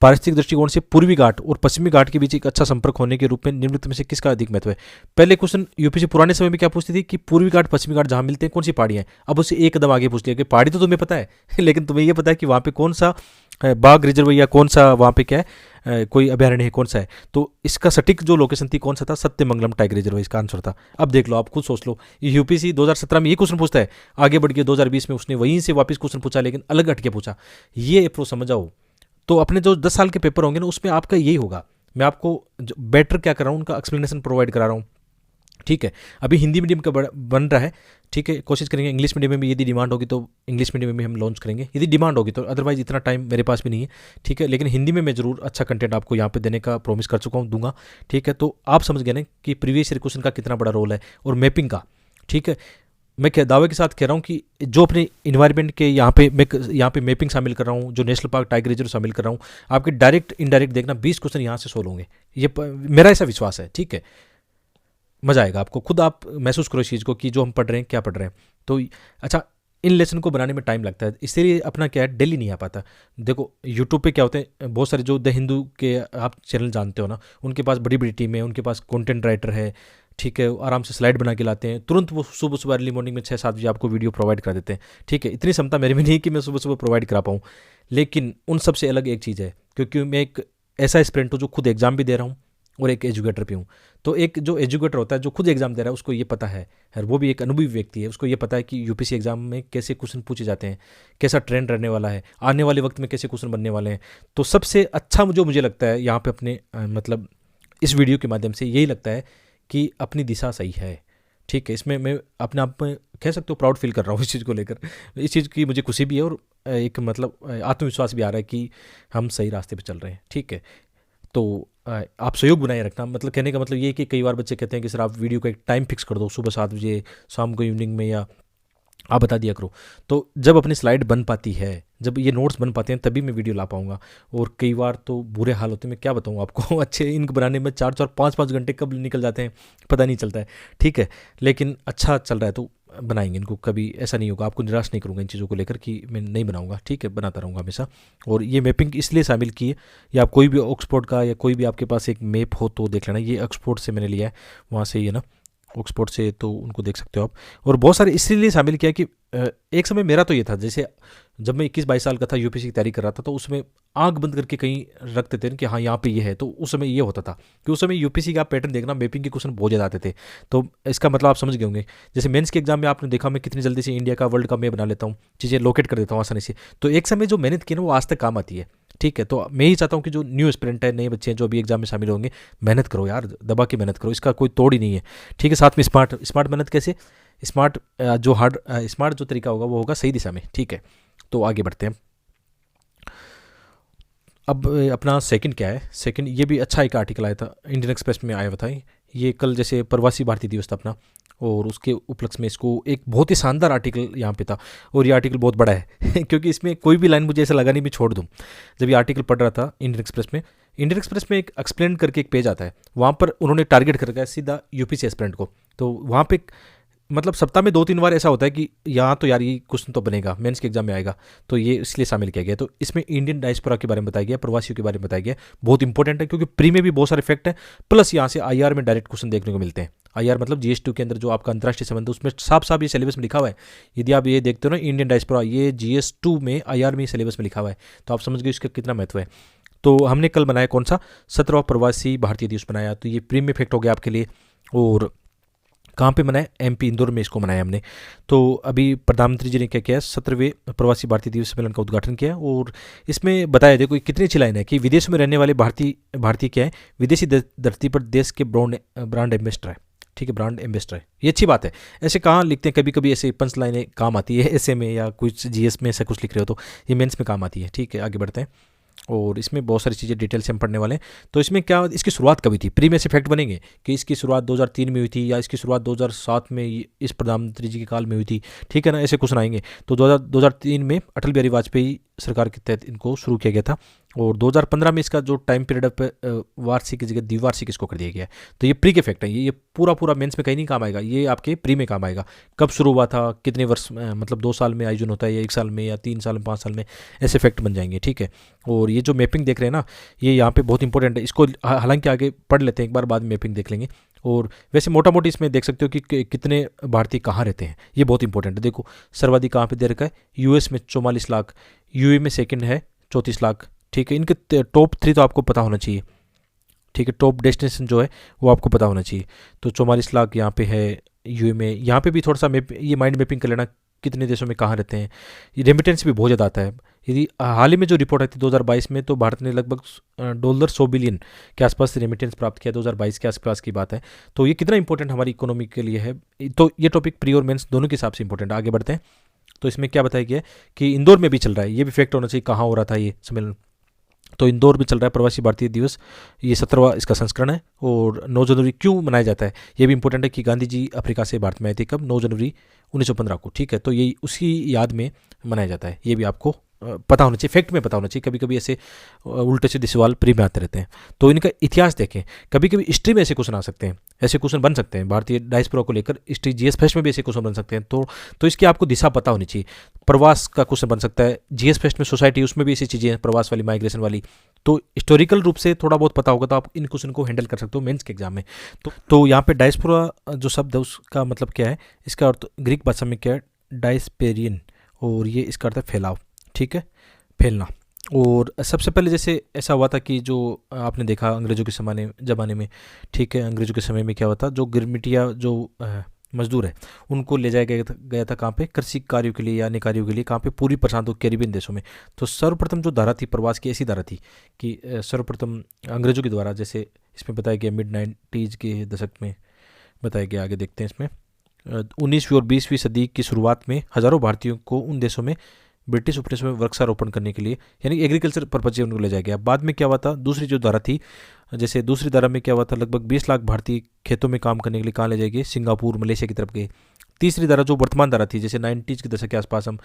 पारिस्थितिक दृष्टिकोण से पूर्वी घाट और पश्चिमी घाट के बीच एक अच्छा संपर्क होने के रूप में निम्नलिखित में से किसका अधिक महत्व है। पहले क्वेश्चन यूपीसी पुराने समय में क्या पूछती थी कि पूर्वी घाट पश्चिमी घाट जहाँ मिलते हैं कौन सी पहाड़ियाँ हैं। अब उससे एक कदम आगे पूछ लिया कि पहाड़ी तो तुम्हें पता है लेकिन तुम्हें ये पता है कि वहाँ पे कौन सा बाघ रिजर्व या कौन सा वहाँ पे क्या है, कोई अभ्यारण्य है, कौन सा है। तो इसका सटीक जो लोकेशन थी कौन सा था, सत्यमंगलम टाइगर रिजर्व इसका आंसर था। अब देख लो, आप खुद सोच लो, यूपीसी 2017 में ये क्वेश्चन पूछता है, आगे बढ़ के 2020 में उसने वहीं से वापस क्वेश्चन पूछा, लेकिन अलग हटके पूछा। ये अप्रोच समझ जाओ, तो अपने जो 10 साल के पेपर होंगे ना, उसमें आपका यही होगा। मैं आपको बेटर क्या कर रहा हूँ, उनका एक्सप्लेनेशन प्रोवाइड करा रहा हूँ, ठीक है। अभी हिंदी मीडियम का बन रहा है, ठीक है, कोशिश करेंगे इंग्लिश मीडियम में भी, यदि डिमांड होगी तो इंग्लिश मीडियम में भी हम लॉन्च करेंगे, यदि डिमांड होगी तो। अदरवाइज इतना टाइम मेरे पास भी नहीं है, ठीक है। लेकिन हिंदी में मैं जरूर अच्छा कंटेंट आपको यहाँ पे देने का प्रॉमिस कर चुका हूँ, दूंगा, ठीक है। तो आप समझ गए ना कि प्रीवियस ईयर क्वेश्चन का कितना बड़ा रोल है, और मैपिंग का, ठीक है। मैं क्या दावे के साथ कह रहा हूँ कि जो अपने इन्वायरमेंट के यहाँ पे मैं यहाँ पे मैपिंग शामिल कर रहा हूँ, जो नेशनल पार्क टाइगर रिजर्व शामिल कर रहा हूँ, आपके डायरेक्ट इनडायरेक्ट देखना 20 क्वेश्चन यहाँ से सोल्व होंगे, ये मेरा ऐसा विश्वास है, ठीक है। मज़ा आएगा आपको, खुद आप महसूस करो इस चीज़ को कि जो हम पढ़ रहे हैं क्या पढ़ रहे हैं। तो अच्छा, इन लेसन को बनाने में टाइम लगता है, इसलिए अपना क्या है, डेली नहीं आ पाता। देखो यूट्यूब पे क्या होते हैं, बहुत सारे जो द हिंदू के आप चैनल जानते हो ना, उनके पास बड़ी बड़ी टीम है, उनके पास कंटेंट राइटर है, ठीक है, आराम से स्लाइड बना के लाते हैं, तुरंत वो सुबह सुबह अर्ली मॉर्निंग में 6-7 बजे आपको वीडियो प्रोवाइड कर देते हैं, ठीक है। इतनी क्षमता मेरे में नहीं कि मैं सुबह सुबह प्रोवाइड करा पाऊँ, लेकिन उन सबसे अलग एक चीज़ है, क्योंकि मैं एक ऐसा स्टूडेंट हूँ जो खुद एग्जाम भी दे रहा हूँ और एक एजुकेटर भी हूँ। तो एक जो एजुकेटर होता है, जो खुद एग्जाम दे रहा है, उसको ये पता है, और वो भी एक अनुभवी व्यक्ति है, उसको ये पता है कि यूपीसी एग्जाम में कैसे क्वेश्चन पूछे जाते हैं, कैसा ट्रेंड रहने वाला है, आने वाले वक्त में कैसे क्वेश्चन बनने वाले हैं। तो सबसे अच्छा जो मुझे लगता है यहाँ पे अपने मतलब इस वीडियो के माध्यम से यही लगता है कि अपनी दिशा सही है, ठीक है। इसमें मैं अपने आप में कह सकते हो प्राउड फील कर रहा हूँ इस चीज़ को लेकर, इस चीज़ की मुझे खुशी भी है, और एक मतलब आत्मविश्वास भी आ रहा है कि हम सही रास्ते पे चल रहे हैं, ठीक है। तो आप सहयोग बनाए रखना, मतलब कहने का मतलब ये है कि कई बार बच्चे कहते हैं कि सर आप वीडियो का एक टाइम फिक्स कर दो, सुबह 7 बजे, शाम को इवनिंग में, या आप बता दिया करो। तो जब अपनी स्लाइड बन पाती है, जब ये नोट्स बन पाते हैं तभी मैं वीडियो ला पाऊँगा। और कई बार तो बुरे हाल होते हैं, मैं क्या बताऊँ आपको अच्छे इनको बनाने में 4-4 5-5 घंटे कब निकल जाते हैं पता नहीं चलता है, ठीक है। लेकिन अच्छा चल रहा है तो बनाएंगे इनको, कभी ऐसा नहीं होगा, आपको निराश नहीं करूँगा इन चीज़ों को लेकर कि मैं नहीं बनाऊँगा, ठीक है, बनाता रहूँगा हमेशा। और ये मैपिंग इसलिए शामिल की है, या आप कोई भी ऑक्सफोर्ड का या कोई भी आपके पास एक मैप हो तो देख लेना, ये ऑक्सफोर्ड से मैंने लिया है, वहाँ से ही है ना, ऑक्सफोर्ड से, तो उनको देख सकते हो आप। और बहुत सारे इसलिए शामिल किया कि एक समय मेरा तो ये था, जैसे जब मैं 21-22 साल का था यूपीएससी की तैयारी कर रहा था, तो उसमें आंख बंद करके कहीं रखते थे कि हाँ यहाँ पे ये है, तो उस समय ये होता था कि उस समय यूपीएससी का पैटर्न देखना, मैपिंग के क्वेश्चन बहुत ज़्यादा आते थे। तो इसका मतलब आप समझ गए होंगे, जैसे मेंस के एग्जाम में आपने देखा मैं कितनी जल्दी से इंडिया का वर्ल्ड का मैप बना लेता हूँ, चीज़ें लोकेट कर देता हूँ आसानी से। तो एक समय जो मेहनत की ना वो आज तक काम आती है, ठीक है। तो मैं ही चाहता हूँ कि जो न्यू एस्पिरेंट है, नए बच्चे हैं जो अभी एग्जाम में शामिल होंगे, मेहनत करो यार, दबा के मेहनत करो, इसका कोई तोड़ ही नहीं है, ठीक है। साथ में स्मार्ट मेहनत कैसे, स्मार्ट स्मार्ट जो तरीका होगा वो होगा सही दिशा में, ठीक है। तो आगे बढ़ते हैं। अब अपना सेकंड क्या है, सेकंड ये भी अच्छा एक आर्टिकल आया था, इंडियन एक्सप्रेस में आया हुआ था ये कल, जैसे प्रवासी भारतीय दिवस था अपना, और उसके उपलक्ष्य में इसको एक बहुत ही शानदार आर्टिकल यहाँ पे था। और ये आर्टिकल बहुत बड़ा है क्योंकि इसमें कोई भी लाइन मुझे ऐसा लगा नहीं मैं छोड़ दूँ। जब ये आर्टिकल पढ़ रहा था इंडियन एक्सप्रेस में एक एक्सप्लेन करके एक पेज आता है, वहाँ पर उन्होंने टारगेट कर रखा है सीधा यूपीसी एस्पिरेंट को। तो वहाँ पे मतलब सप्ताह में 2-3 बार ऐसा होता है कि यहाँ तो यार ये क्वेश्चन तो बनेगा, मेंस के एग्जाम में आएगा, तो ये इसलिए शामिल किया गया। तो इसमें इंडियन डायस्पोरा के बारे में बताया गया, प्रवासियों के बारे में बताया गया, बहुत इंपॉर्टेंट है क्योंकि प्री में भी बहुत सारे फैक्ट हैं, प्लस यहाँ से आईआर में डायरेक्ट क्वेश्चन देखने को मिलते हैं। आईआर मतलब जीएस2 के अंदर जो आपका अंतर्राष्ट्रीय संबंध, उसमें साफ साफ ये सिलेबस में लिखा हुआ है। यदि आप ये देखते हो ना इंडियन डायस्पोरा, ये जीएस2 में आईआर में सिलेबस में लिखा हुआ है, तो आप समझ गए इसका कितना महत्व है। तो हमने कल बनाया कौन सा, 17वां प्रवासी भारतीय दिवस बनाया, तो ये प्री में फैक्ट हो गया आपके लिए। और कहाँ पे मनाया, एमपी इंदौर में इसको मनाया हमने। तो अभी प्रधानमंत्री जी ने क्या किया, 17वें प्रवासी भारतीय दिवस सम्मेलन का उद्घाटन किया, और इसमें बताया, देखो कितनी अच्छी लाइन है कि विदेशों में रहने वाले भारतीय क्या है, विदेशी धरती पर देश के ब्रांड एम्बेसडर है, ठीक है, ब्रांड एम्बेसडर है, ये अच्छी बात है। ऐसे कहाँ लिखते हैं, कभी कभी ऐसे पंच लाइनें काम आती है ऐसे में, या कुछ जीएस में ऐसा कुछ लिख रहे हो तो ये मेंस में काम आती है, ठीक है। आगे बढ़ते हैं, और इसमें बहुत सारी चीज़ें डिटेल से हम पढ़ने वाले हैं। तो इसमें क्या, इसकी शुरुआत कभी थी, प्री में से फैक्ट बनेंगे कि इसकी शुरुआत 2003 में हुई थी, या इसकी शुरुआत 2007 में इस प्रधानमंत्री जी के काल में हुई थी, ठीक है ना, ऐसे क्वेश्चन आएंगे। तो 2003 में अटल बिहारी वाजपेयी सरकार के तहत इनको शुरू किया गया था, और 2015 में इसका जो टाइम पीरियड है वार्षिक की जगह द्विवार्षिक इसको कर दिया गया है। तो ये प्री के फैक्ट है, ये पूरा मेंस में कहीं नहीं काम आएगा, ये आपके प्री में काम आएगा। कब शुरू हुआ था, कितने वर्ष, मतलब 2 साल में आयोजन होता है, या 1 साल में, या 3 साल में, 5 साल में, ऐसे फैक्ट बन जाएंगे, ठीक है। और ये जो मैपिंग देख रहे हैं ना, ये यहाँ पे बहुत इंपॉर्टेंट है, इसको हालांकि आगे पढ़ लेते हैं एक बार, बाद में मैपिंग देख लेंगे। और वैसे मोटा मोटी इसमें देख सकते हो कि कितने भारतीय कहाँ रहते हैं, ये बहुत इंपॉर्टेंट है। देखो सर्वाधिक कहाँ पे दे रखा है, यूएस में 44 लाख, यूए में सेकंड है 34 लाख, ठीक है। इनके टॉप 3 तो आपको पता होना चाहिए, ठीक है, टॉप डेस्टिनेशन जो है वो आपको पता होना चाहिए। तो 44 लाख यहाँ पे है यूए में, यहाँ पे भी थोड़ा सा ये माइंड मैपिंग कर लेना, कितने देशों में कहाँ रहते हैं। ये रेमिटेंस भी बहुत ज़्यादा आता है। यदि हाल ही में जो रिपोर्ट आई थी 2022 में, तो भारत ने लगभग $100 बिलियन के आसपास रेमिटेंस प्राप्त किया, 2022 के आसपास की बात है। तो ये कितना इंपॉर्टेंट हमारी इकोनॉमी के लिए है। तो ये टॉपिक प्री और मेंस दोनों के हिसाब से इंपॉर्टेंट है। आगे बढ़ते हैं, तो इसमें क्या बताया गया कि इंदौर में भी चल रहा है, ये भी फैक्ट होना चाहिए कहाँ हो रहा था ये सम्मेलन। तो इंदौर में चल रहा है प्रवासी भारतीय दिवस, ये 17वां इसका संस्करण है। और 9 जनवरी क्यों मनाया जाता है, ये भी इंपॉर्टेंट है कि गांधी जी अफ्रीका से भारत में आए थे, कब, 9 जनवरी 1915 को, ठीक है। तो ये उसी याद में मनाया जाता है, ये भी आपको पता होना चाहिए, फैक्ट में पता होना चाहिए। कभी कभी ऐसे उल्टे सीधे सवाल प्री में आते रहते हैं, तो इनका इतिहास देखें। कभी कभी हिस्ट्री में ऐसे क्वेश्चन आ सकते हैं, ऐसे क्वेश्चन बन सकते हैं, भारतीय डायस्पोरा को लेकर हिस्ट्री जीएस फेस्ट में भी ऐसे क्वेश्चन बन सकते हैं। तो इसकी आपको दिशा पता होनी चाहिए। प्रवास का क्वेश्चन बन सकता है, जीएस फेस्ट में सोसाइटी, उसमें भी ऐसी चीज़ें हैं, प्रवास वाली, माइग्रेशन वाली। तो हिस्टोरिकल रूप से थोड़ा बहुत पता होगा तो आप इन क्वेश्चन को हैंडल कर सकते हो मेंस के एग्जाम में। तो यहाँ पे डायस्पोरा जो शब्द है उसका मतलब क्या है, इसका अर्थ ग्रीक भाषा में क्या है, डायस्पेरियन, और ये इसका अर्थ है फैलाव, ठीक है, फैलना। और सबसे पहले जैसे ऐसा हुआ था कि जो आपने देखा अंग्रेज़ों के ज़माने में, ठीक है, अंग्रेज़ों के समय में क्या हुआ था, जो गिरमिटिया जो मजदूर है उनको ले जाया गया था कहाँ पे, कृषि कार्यों के लिए या अन्य कार्यों के लिए, कहाँ पे, पूरी प्रशांत कैरिबियन देशों में। तो सर्वप्रथम जो धारा थी प्रवास की, ऐसी धारा थी कि सर्वप्रथम अंग्रेज़ों के द्वारा, जैसे इसमें बताया गया मिड-90s के दशक में बताया गया। आगे देखते हैं इसमें, 19वीं और 20वीं सदी की शुरुआत में हज़ारों भारतीयों को उन देशों में ब्रिटिश उपनिवेश में वृक्षारोपण करने के लिए, यानी एग्रीकल्चर पर्पज से उनको ले जाया गया। बाद में क्या हुआ था, दूसरी जो धारा थी जैसे दूसरी धारा में क्या हुआ था, लगभग 20 लाख भारतीय खेतों में काम करने के लिए कहाँ ले जाएंगे, सिंगापुर मलेशिया की तरफ गए। तीसरी धारा जो वर्तमान धारा थी, जैसे 90s के दशक के आसपास, हम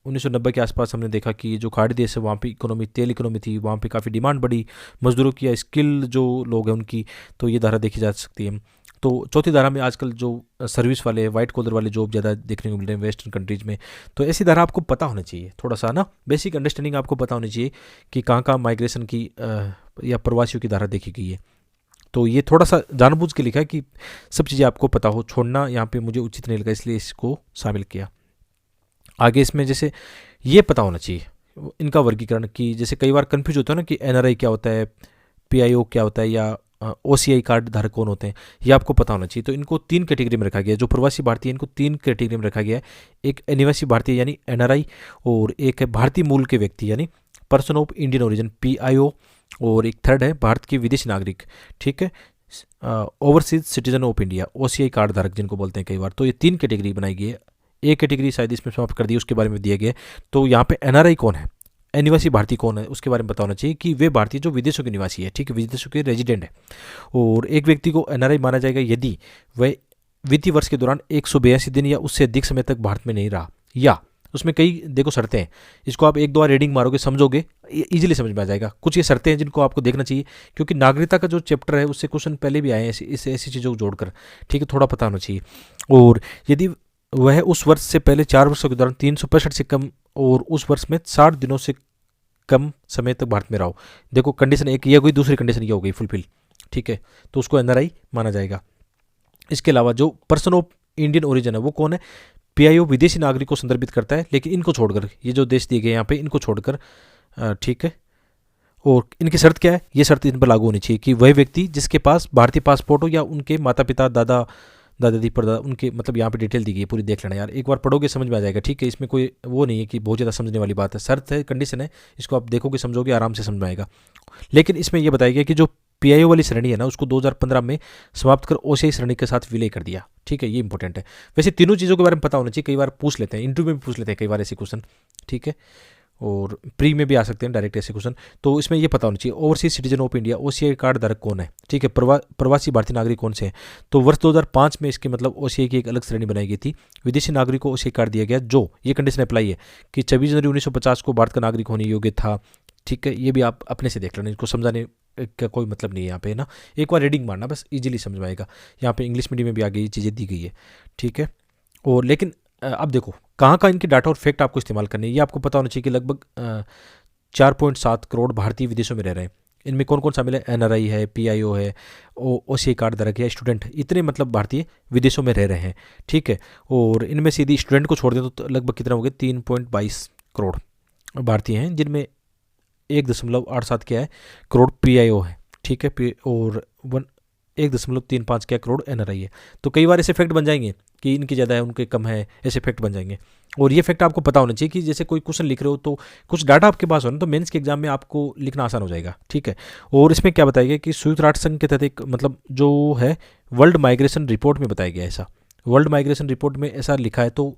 1990 के आसपास हमने देखा कि जो खाड़ी देश है वहाँ पे इकोनॉमी, तेल इकोनॉमी थी, वहाँ पे काफ़ी डिमांड बढ़ी मजदूरों की या स्किल जो लोग हैं उनकी, तो ये धारा देखी जा सकती है। तो चौथी धारा में आजकल जो सर्विस वाले, वाइट कॉलर वाले जॉब ज़्यादा देखने को मिल रहे हैं वेस्टर्न कंट्रीज में, तो ऐसी धारा आपको पता होना चाहिए, थोड़ा सा ना बेसिक अंडरस्टैंडिंग आपको पता होनी चाहिए कि कहाँ कहाँ माइग्रेशन की या प्रवासियों की धारा देखी गई है। तो ये थोड़ा सा जानबूझ के लिखा है कि सब चीज़ें आपको पता हो, छोड़ना यहाँ पे मुझे उचित नहीं लगा, इसलिए इसको शामिल किया। आगे इसमें जैसे ये पता होना चाहिए इनका वर्गीकरण, कि जैसे कई बार कन्फ्यूज होता है ना कि एनआरआई क्या होता है, पीआईओ क्या होता है, या ओसीआई कार्ड धारक कौन होते हैं, ये आपको पता होना चाहिए। तो इनको 3 कैटेगरी में रखा गया है, जो प्रवासी भारतीय इनको 3 कैटेगरी में रखा गया है। एक अनिवासी भारतीय यानी एनआरआई, और एक है भारतीय मूल के व्यक्ति यानी person of Indian origin PIO, और एक थर्ड है भारत के विदेशी नागरिक, ठीक है, overseas citizen of India, OCI card धारक जिनको बोलते हैं कई बार। तो ये 3 कैटेगरी बनाई गई है, एक कैटेगरी शायद इसमें समाप्त कर दी, उसके बारे में दिया गया है। तो यहाँ पे एनआरआई कौन है, अनिवासी भारतीय कौन है, उसके बारे में पता होना चाहिए कि वे भारतीय जो विदेशों के निवासी है, ठीक है, विदेशों के रेजिडेंट है। और एक व्यक्ति को एनआरआई माना जाएगा यदि वह वित्तीय वर्ष के दौरान 182 दिन या उससे अधिक समय तक भारत में नहीं रहा, या उसमें कई देखो शर्तें हैं, इसको आप एक दो बार रीडिंग मारोगे समझोगे, इजीली समझ में आ जाएगा। कुछ ये शर्तें हैं जिनको आपको देखना चाहिए, क्योंकि नागरिकता का जो चैप्टर है उससे क्वेश्चन पहले भी आए हैं ऐसी चीज़ों को जोड़कर, ठीक है, थोड़ा पता होना चाहिए। और यदि वह उस वर्ष से पहले 4 वर्षों के दौरान 365 से कम और उस वर्ष में 60 दिनों से कम समय तक भारत में रहो, देखो कंडीशन एक ये हो गई, दूसरी कंडीशन ये हो गई फुलफिल, ठीक है, तो उसको एनआरआई माना जाएगा। इसके अलावा जो पर्सन ऑफ इंडियन ओरिजिन है वो कौन है, पीआईओ विदेशी नागरिक को संदर्भित करता है, लेकिन इनको छोड़कर, ये जो देश दिए गए यहाँ पे इनको छोड़कर, ठीक है। और इनकी शर्त क्या है, ये शर्त इन पर लागू होनी चाहिए कि वह व्यक्ति जिसके पास भारतीय पासपोर्ट हो या उनके माता पिता, दादा दादी परदादा, उनके मतलब यहाँ पे डिटेल दी गई है, पूरी देख लेना यार, एक बार पढ़ोगे समझ में आ जाएगा, ठीक है, इसमें कोई वो नहीं है कि बहुत ज़्यादा समझने वाली बात है, शर्त है, कंडीशन है, इसको आप देखोगे समझोगे आराम से समझ में आएगा। लेकिन इसमें यह बताया गया कि जो पीआईओ वाली श्रेणी है ना उसको 2015 में समाप्त कर ओसीआई श्रेणी के साथ विलय कर दिया, ठीक है, ये इंपॉर्टेंट है। वैसे तीनों चीज़ों के बारे में पता होना चाहिए, कई बार पूछ लेते हैं इंटरव्यू में भी पूछ लेते हैं कई बार ऐसे क्वेश्चन, ठीक है, और प्री में भी आ सकते हैं डायरेक्ट ऐसे क्वेश्चन। तो इसमें ये पता होना चाहिए overseas citizen of India, OCI card धारक कौन है, ठीक है, प्रवासी भारतीय नागरिक कौन से हैं। तो वर्ष 2005 में इसके मतलब ओसीआई की एक अलग श्रेणी बनाई गई थी, विदेशी नागरिक को ओसीआई कार्ड दिया गया, जो ये कंडीशन अप्लाई है कि 26 जनवरी 1950 को भारत का नागरिक होने योग्य था, ठीक है, ये भी आप अपने से देख लेना, इसको समझाने का कोई मतलब नहीं है यहाँ पे ना, एक बार रीडिंग मारना बस इजीली समझ में आएगा। यहाँ पे इंग्लिश मीडियम में भी आगे ये चीज़ें दी गई है, ठीक है। और लेकिन अब देखो कहाँ कहाँ इनके डाटा और फैक्ट आपको इस्तेमाल करने हैं, ये आपको पता होना चाहिए कि लगभग 4.7 करोड़ भारतीय विदेशों में रह रहे हैं। इनमें कौन कौन शामिल है, एनआरआई है, पीआईओ है, ओसीआई कार्ड धारक है, स्टूडेंट, इतने मतलब भारतीय विदेशों में रह रहे हैं, ठीक है। और इनमें से यदि स्टूडेंट को छोड़ दें तो लगभग कितना हो गया, 3.22 करोड़ भारतीय हैं, जिनमें 1.87 क्या है करोड़ पीआईओ है, ठीक है, और 1.35 क्या करोड़ एनआरआई है। तो कई बार ऐसे फैक्ट बन जाएंगे कि इनकी ज़्यादा है उनके कम है, ऐसे फैक्ट बन जाएंगे। और ये फैक्ट आपको पता होना चाहिए कि जैसे कोई क्वेश्चन लिख रहे हो तो कुछ डाटा आपके पास हो ना, तो मेंस के एग्जाम में आपको लिखना आसान हो जाएगा, ठीक है। और इसमें क्या बताया गया कि संयुक्त राष्ट्र संघ के तहत एक मतलब जो है वर्ल्ड माइग्रेशन रिपोर्ट में बताया गया, ऐसा वर्ल्ड माइग्रेशन रिपोर्ट में ऐसा लिखा है। तो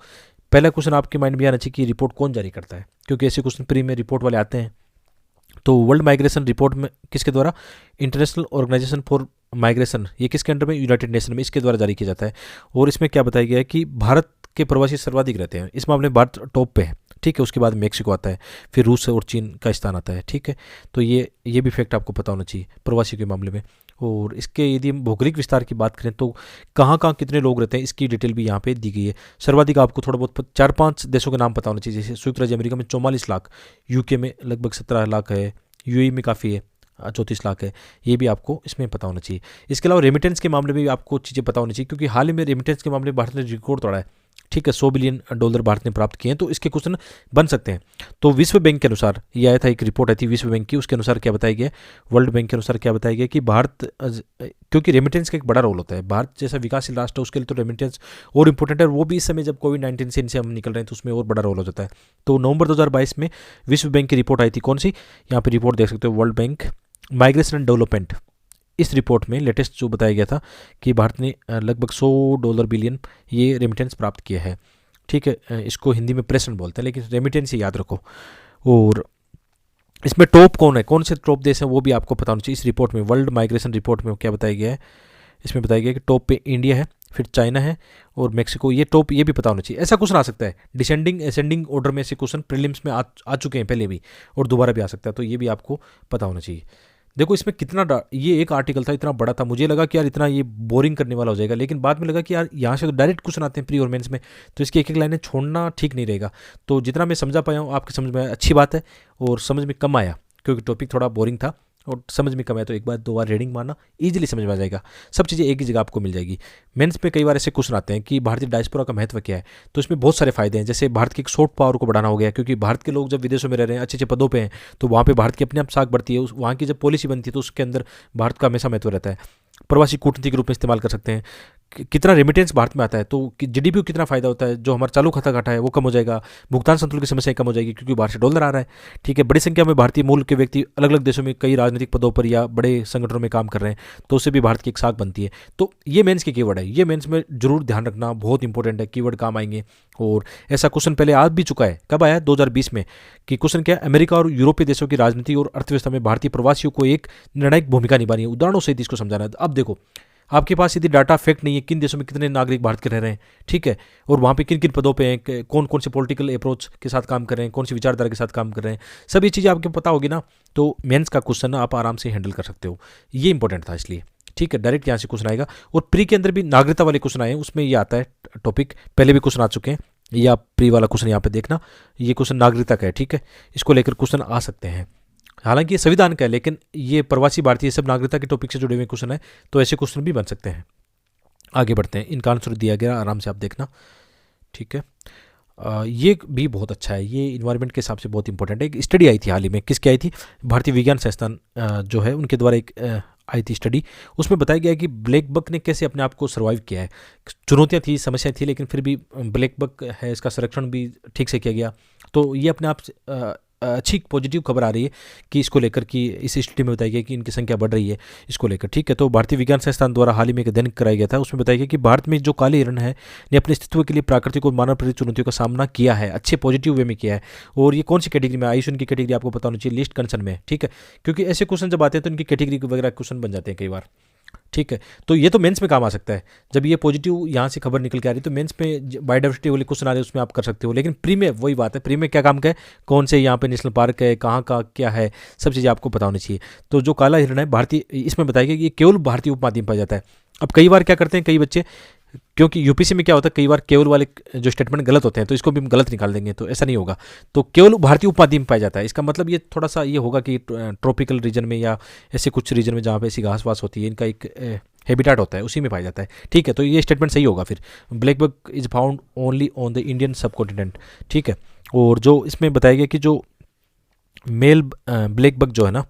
पहला क्वेश्चन आपके माइंड में आना चाहिए कि रिपोर्ट कौन जारी करता है, क्योंकि ऐसे क्वेश्चन प्री में रिपोर्ट वाले आते हैं। तो वर्ल्ड माइग्रेशन रिपोर्ट में किसके द्वारा, इंटरनेशनल ऑर्गेनाइजेशन फॉर माइग्रेशन, ये किसके अंडर में, यूनाइटेड नेशन में, इसके द्वारा जारी किया जाता है। और इसमें क्या बताया गया है कि भारत के प्रवासी सर्वाधिक रहते हैं, इस मामले में भारत टॉप पे है, ठीक है, उसके बाद मेक्सिको आता है, फिर रूस और चीन का स्थान आता है, ठीक है। तो ये भी फैक्ट आपको पता होना चाहिए प्रवासी के मामले में। और इसके यदि हम भौगोलिक विस्तार की बात करें तो कहाँ कहाँ कितने लोग रहते हैं इसकी डिटेल भी यहाँ पे दी गई है। सर्वाधिक आपको थोड़ा बहुत 4-5 देशों के नाम पता होना चाहिए, जैसे संयुक्त राज्य अमेरिका में 44 लाख, यूके में लगभग 17 लाख है, यूएई में काफ़ी है 34 लाख है, ये भी आपको इसमें पता होना चाहिए। इसके अलावा रेमिटेंस के मामले में भी आपको चीज़ें पता होनी चाहिए, क्योंकि हाल ही में रेमिटेंस के मामले में भारत ने रिकॉर्ड तोड़ा है, ठीक है, $100 बिलियन भारत ने प्राप्त किए हैं। तो इसके क्वेश्चन बन सकते हैं। तो विश्व बैंक के अनुसार ये आया था, एक रिपोर्ट आई थी विश्व बैंक की, उसके अनुसार क्या बताया गया, वर्ल्ड बैंक के अनुसार क्या बताया गया कि भारत, क्योंकि रेमिटेंस का एक बड़ा रोल होता है, भारत जैसा विकासशील राष्ट्र है उसके लिए तो रेमिटेंस और इंपॉर्टेंट है, वो भी इस समय जब कोविड-19 से इनसे हम निकल रहे हैं तो उसमें और बड़ा रोल हो जाता है। तो नवंबर 2022 में विश्व बैंक की रिपोर्ट आई थी, कौन सी, यहाँ पर रिपोर्ट देख सकते हो, world bank migration and development. इस रिपोर्ट में लेटेस्ट जो बताया गया था कि भारत ने लगभग $100 बिलियन ये रेमिटेंस प्राप्त किया है, ठीक है। इसको हिंदी में प्रेषण बोलते हैं, लेकिन रेमिटेंस ही याद रखो। और इसमें टॉप कौन है, कौन से टॉप देश हैं वो भी आपको पता होना चाहिए। इस रिपोर्ट में, वर्ल्ड माइग्रेशन रिपोर्ट में क्या बताया गया है, इसमें बताया गया है कि टॉप पे इंडिया है, फिर चाइना है और मेक्सिको, ये टॉप, ये भी पता होना चाहिए। ऐसा क्वेश्चन आ सकता है डिसेंडिंग असेंडिंग ऑर्डर में से, क्वेश्चन प्रीलिम्स में आ चुके हैं पहले भी और दोबारा भी आ सकता है, तो ये भी आपको पता होना चाहिए। देखो इसमें कितना ये एक आर्टिकल था, इतना बड़ा था, मुझे लगा कि यार इतना ये बोरिंग करने वाला हो जाएगा, लेकिन बाद में लगा कि यार यहाँ से तो डायरेक्ट क्वेश्चन आते हैं प्री और मेंस में, तो इसकी एक एक लाइनें छोड़ना ठीक नहीं रहेगा। तो जितना मैं समझा पाया हूँ आपके समझ में आया, अच्छी बात है, और समझ में कम आया क्योंकि टॉपिक थोड़ा बोरिंग था और समझ में कम आया, तो एक बार दो बार रीडिंग मारना, ईजिली समझ में आ जाएगा, सब चीज़ें एक ही जगह आपको मिल जाएगी। मेंस में कई बार ऐसे क्वेश्चन आते हैं कि भारतीय डायस्पोरा का महत्व क्या है, तो इसमें बहुत सारे फायदे हैं, जैसे भारत की एक सॉफ्ट पावर को बढ़ाना हो गया, क्योंकि भारत के लोग जब विदेशों में रह रहे हैं, अच्छे अच्छे पदों पे हैं, तो वहाँ पे भारत की अपने आप साख बढ़ती है, वहाँ की जब पॉलिसी बनती है तो उसके अंदर भारत का हमेशा महत्व रहता है। प्रवासी कूटनीति के रूप में इस्तेमाल कर सकते हैं, कितना रेमिटेंस भारत में आता है, तो जीडीपी को कितना फायदा होता है, जो हमारा चालू खाता घाटा है वो कम हो जाएगा, भुगतान संतुलन की समस्या कम हो जाएगी क्योंकि बाहर से डॉलर आ रहा है। ठीक है, बड़ी संख्या में भारतीय मूल के व्यक्ति अलग अलग देशों में कई राजनीतिक पदों पर या बड़े संगठनों में काम कर रहे हैं, तो उससे भी भारत की एक साख बनती है। तो ये मेंस के कीवर्ड है, ये मेंस में जरूर ध्यान रखना, बहुत इंपॉर्टेंट है, कीवर्ड काम आएंगे। और ऐसा क्वेश्चन पहले आ भी चुका है, कब आया, 2020 में, कि क्वेश्चन क्या है, अमेरिका और यूरोपीय देशों की राजनीति और अर्थव्यवस्था में भारतीय प्रवासियों को एक निर्णायक भूमिका निभानी है, उदाहरणों सहित इसको समझाना है। अब देखो आपके पास यदि डाटा फैक्ट नहीं है, किन देशों में कितने नागरिक भारत के रह रहे हैं, ठीक है, और वहाँ पे किन किन पदों पे हैं, कौन कौन से पॉलिटिकल अप्रोच के साथ काम कर रहे हैं, कौन सी विचारधारा के साथ काम कर रहे हैं, सभी चीज़ें आपको पता होगी ना, तो मेंस का क्वेश्चन आप आराम से हैंडल कर सकते हो। ये इंपॉर्टेंट था इसलिए, ठीक है, डायरेक्ट यहाँ से क्वेश्चन आएगा। और प्री के अंदर भी नागरिकता वाले क्वेश्चन आए हैं, उसमें ये आता है टॉपिक, पहले भी क्वेश्चन आ चुके हैं, ये आप प्री वाला क्वेश्चन यहाँ पे देखना, ये क्वेश्चन नागरिकता का है, ठीक है, इसको लेकर क्वेश्चन आ सकते हैं। हालांकि ये संविधान का है, लेकिन ये प्रवासी भारतीय सब नागरिकता के टॉपिक से जुड़े हुए क्वेश्चन है, तो ऐसे क्वेश्चन भी बन सकते हैं। आगे बढ़ते हैं, इनका आंसर दिया गया, आराम से आप देखना, ठीक है। ये भी बहुत अच्छा है, ये इन्वायरमेंट के हिसाब से बहुत इंपॉर्टेंट है। एक स्टडी आई थी हाल ही में, किसकी आई थी, भारतीय विज्ञान संस्थान जो है उनके द्वारा एक आई थी स्टडी, उसमें बताया गया है कि ब्लैक बक ने कैसे अपने आप को सर्वाइव किया है। चुनौतियाँ थी, समस्याएं थी, लेकिन फिर भी ब्लैक बक है, इसका संरक्षण भी ठीक से किया गया, तो ये अपने आप से अच्छी पॉजिटिव खबर आ रही है कि इसको लेकर, कि इस स्टडी में बताया गया कि इनकी संख्या बढ़ रही है इसको लेकर, ठीक है। तो भारतीय विज्ञान संस्थान द्वारा हाल ही में एक अध्ययन कराया गया था, उसमें बताया गया कि भारत में जो काले हिरण है ने अपने अस्तित्व के लिए प्राकृतिक और मानव प्रेरित चुनौतियों का सामना किया है, अच्छे पॉजिटिव वे में किया है। और ये कौन सी कैटेगरी में, आयुष की कैटेगरी आपको पता होनी चाहिए, लिस्ट कंसर्न में, ठीक है, क्योंकि ऐसे क्वेश्चन जब आते हैं तो इनकी कैटेगरी वगैरह क्वेश्चन बन जाते हैं कई बार, ठीक है। तो ये तो मेंस में काम आ सकता है, जब ये पॉजिटिव यहाँ से खबर निकल के आ रही है, तो मेंस में बायोडाइवर्सिटी वाले क्वेश्चन आ रहे हैं, उसमें आप कर सकते हो। लेकिन प्री में वही बात है, प्री में क्या काम का है, कौन से यहाँ पे नेशनल पार्क है, कहाँ का क्या है, सब चीज़ें आपको पता होनी चाहिए। तो जो काला हिरण है भारतीय, इसमें बताया गया कि ये केवल भारतीय उपमहाद्वीप में पाया जाता है। अब कई बार क्या करते हैं कई बच्चे, क्योंकि यूपीसी में क्या होता है, कई बार केवल वाले जो स्टेटमेंट गलत होते हैं, तो इसको भी हम गलत निकाल देंगे, तो ऐसा नहीं होगा। तो केवल भारतीय उपमहाद्वीप में पाया जाता है, इसका मतलब ये थोड़ा सा ये होगा कि ट्रॉपिकल रीजन में या ऐसे कुछ रीजन में जहाँ पे ऐसी घास वास होती है, इनका एक हैबिटाट होता है, उसी में पाया जाता है, ठीक है। तो ये स्टेटमेंट सही होगा फिर, black buck is found only on the Indian subcontinent, ठीक है। और जो इसमें बताया गया कि जो मेल ब्लैक बक जो है ना,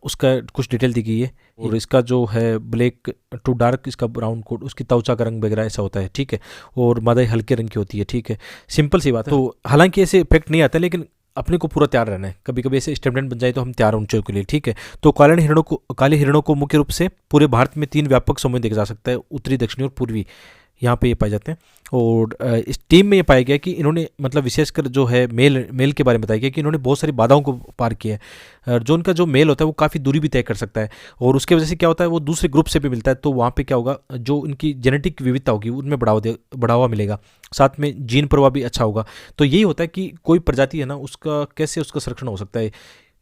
उसका कुछ डिटेल दी गई है, और इसका जो है ब्लैक टू डार्क, इसका ब्राउन कोट, उसकी त्वचा का रंग वगैरह ऐसा होता है, ठीक है, और मादाई हल्के रंग की होती है, ठीक है, सिंपल सी बात है। तो हालांकि ऐसे इफेक्ट नहीं आता, लेकिन अपने को पूरा तैयार रहना है, कभी कभी ऐसे स्टेटमेंट बन जाए तो हम तैयार हों उन चीज़ों के लिए, ठीक है। तो काले हिरणों को मुख्य रूप से पूरे भारत में 3 व्यापक समूह देखा जा सकता है, उत्तरी, दक्षिणी और पूर्वी, यहाँ पे ये पाए जाते हैं। और इस टीम में ये पाया गया कि इन्होंने, मतलब विशेषकर जो है मेल के बारे में बताया गया कि इन्होंने बहुत सारी बाधाओं को पार किया है। जो उनका जो मेल होता है वो काफ़ी दूरी भी तय कर सकता है, और उसके वजह से क्या होता है, वो दूसरे ग्रुप से भी मिलता है, तो वहाँ पे क्या होगा, जो उनकी जेनेटिक विविधता होगी उनमें बढ़ावा मिलेगा, साथ में जीन प्रभाव भी अच्छा होगा। तो यही होता है कि कोई प्रजाति है ना, उसका कैसे उसका संरक्षण हो सकता है,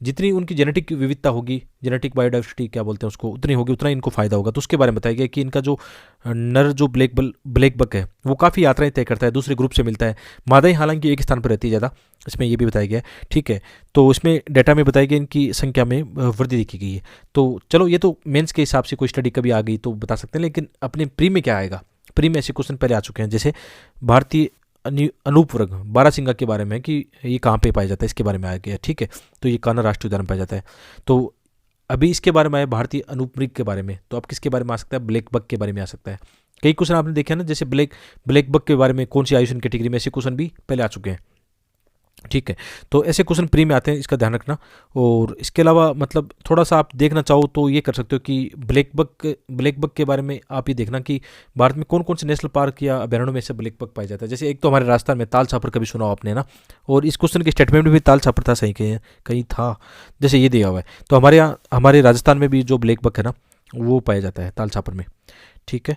जितनी उनकी जेनेटिक विविधता होगी, जेनेटिक बायोडाइवर्सिटी क्या बोलते हैं उसको, उतनी होगी, उतना इनको फायदा होगा। तो उसके बारे में बताया गया कि इनका जो नर जो ब्लैक बक है वो काफ़ी यात्राएं तय करता है, दूसरे ग्रुप से मिलता है। मादाएं हालांकि एक स्थान पर रहती है ज़्यादा, इसमें ये भी बताया गया है, ठीक है। तो इसमें डाटा में बताया गया इनकी संख्या में वृद्धि देखी गई है। तो चलो, ये तो मेंस के हिसाब से कोई स्टडी कभी आ गई तो बता सकते हैं, लेकिन अपने प्री में क्या आएगा, प्री में ऐसे क्वेश्चन पहले आ चुके हैं, जैसे भारतीय अनूप वर्ग बारहसिंगा के बारे में कि ये कहाँ पे पाया जाता है, इसके बारे में आ गया, ठीक है। तो ये कान्हा राष्ट्रीय उद्यान पाया जाता है। तो अभी इसके बारे में आया भारतीय अनूप मृग के बारे में, तो अब किसके बारे में आ सकता है, ब्लैक बक के बारे में आ सकता है। कई क्वेश्चन आपने देखे ना, जैसे ब्लैक बक के बारे में कौन सी आयुषन कैटेगरी में, ऐसे क्वेश्चन भी पहले आ चुके हैं। ठीक है। तो ऐसे क्वेश्चन प्री में आते हैं, इसका ध्यान रखना। और इसके अलावा मतलब थोड़ा सा आप देखना चाहो तो ये कर सकते हो कि ब्लैक बक के बारे में आप ये देखना कि भारत में कौन कौन से नेशनल पार्क या अभयारण्यों में से ब्लैक बक पाया जाता है। जैसे एक तो हमारे राजस्थान में ताल छापर, कभी सुना हो आपने ना। और इस क्वेश्चन के स्टेटमेंट में भी ताल छापर था, सही कहीं कहीं था, जैसे ये दिया हुआ है। तो हमारे यहाँ हमारे राजस्थान में भी जो ब्लैक बक है ना, वो पाया जाता है ताल छापर में। ठीक है।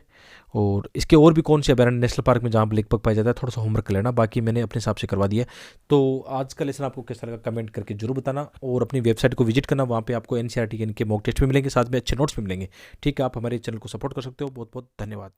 और इसके और भी कौन से अभयारण्य नेशनल पार्क में जहाँ ब्लैक बक पाया जाता है, थोड़ा सा होमवर्क कर लेना, बाकी मैंने अपने हिसाब से करवा दिया है। तो आज का लेसन आपको किस तरह का कमेंट करके जरूर बताना, और अपनी वेबसाइट को विजिट करना, वहाँ पे आपको एनसीईआरटी के इनके मॉक टेस्ट भी मिलेंगे, साथ में अच्छे नोट्स भी मिलेंगे। ठीक है, आप हमारे चैनल को सपोर्ट कर सकते हो। बहुत बहुत धन्यवाद।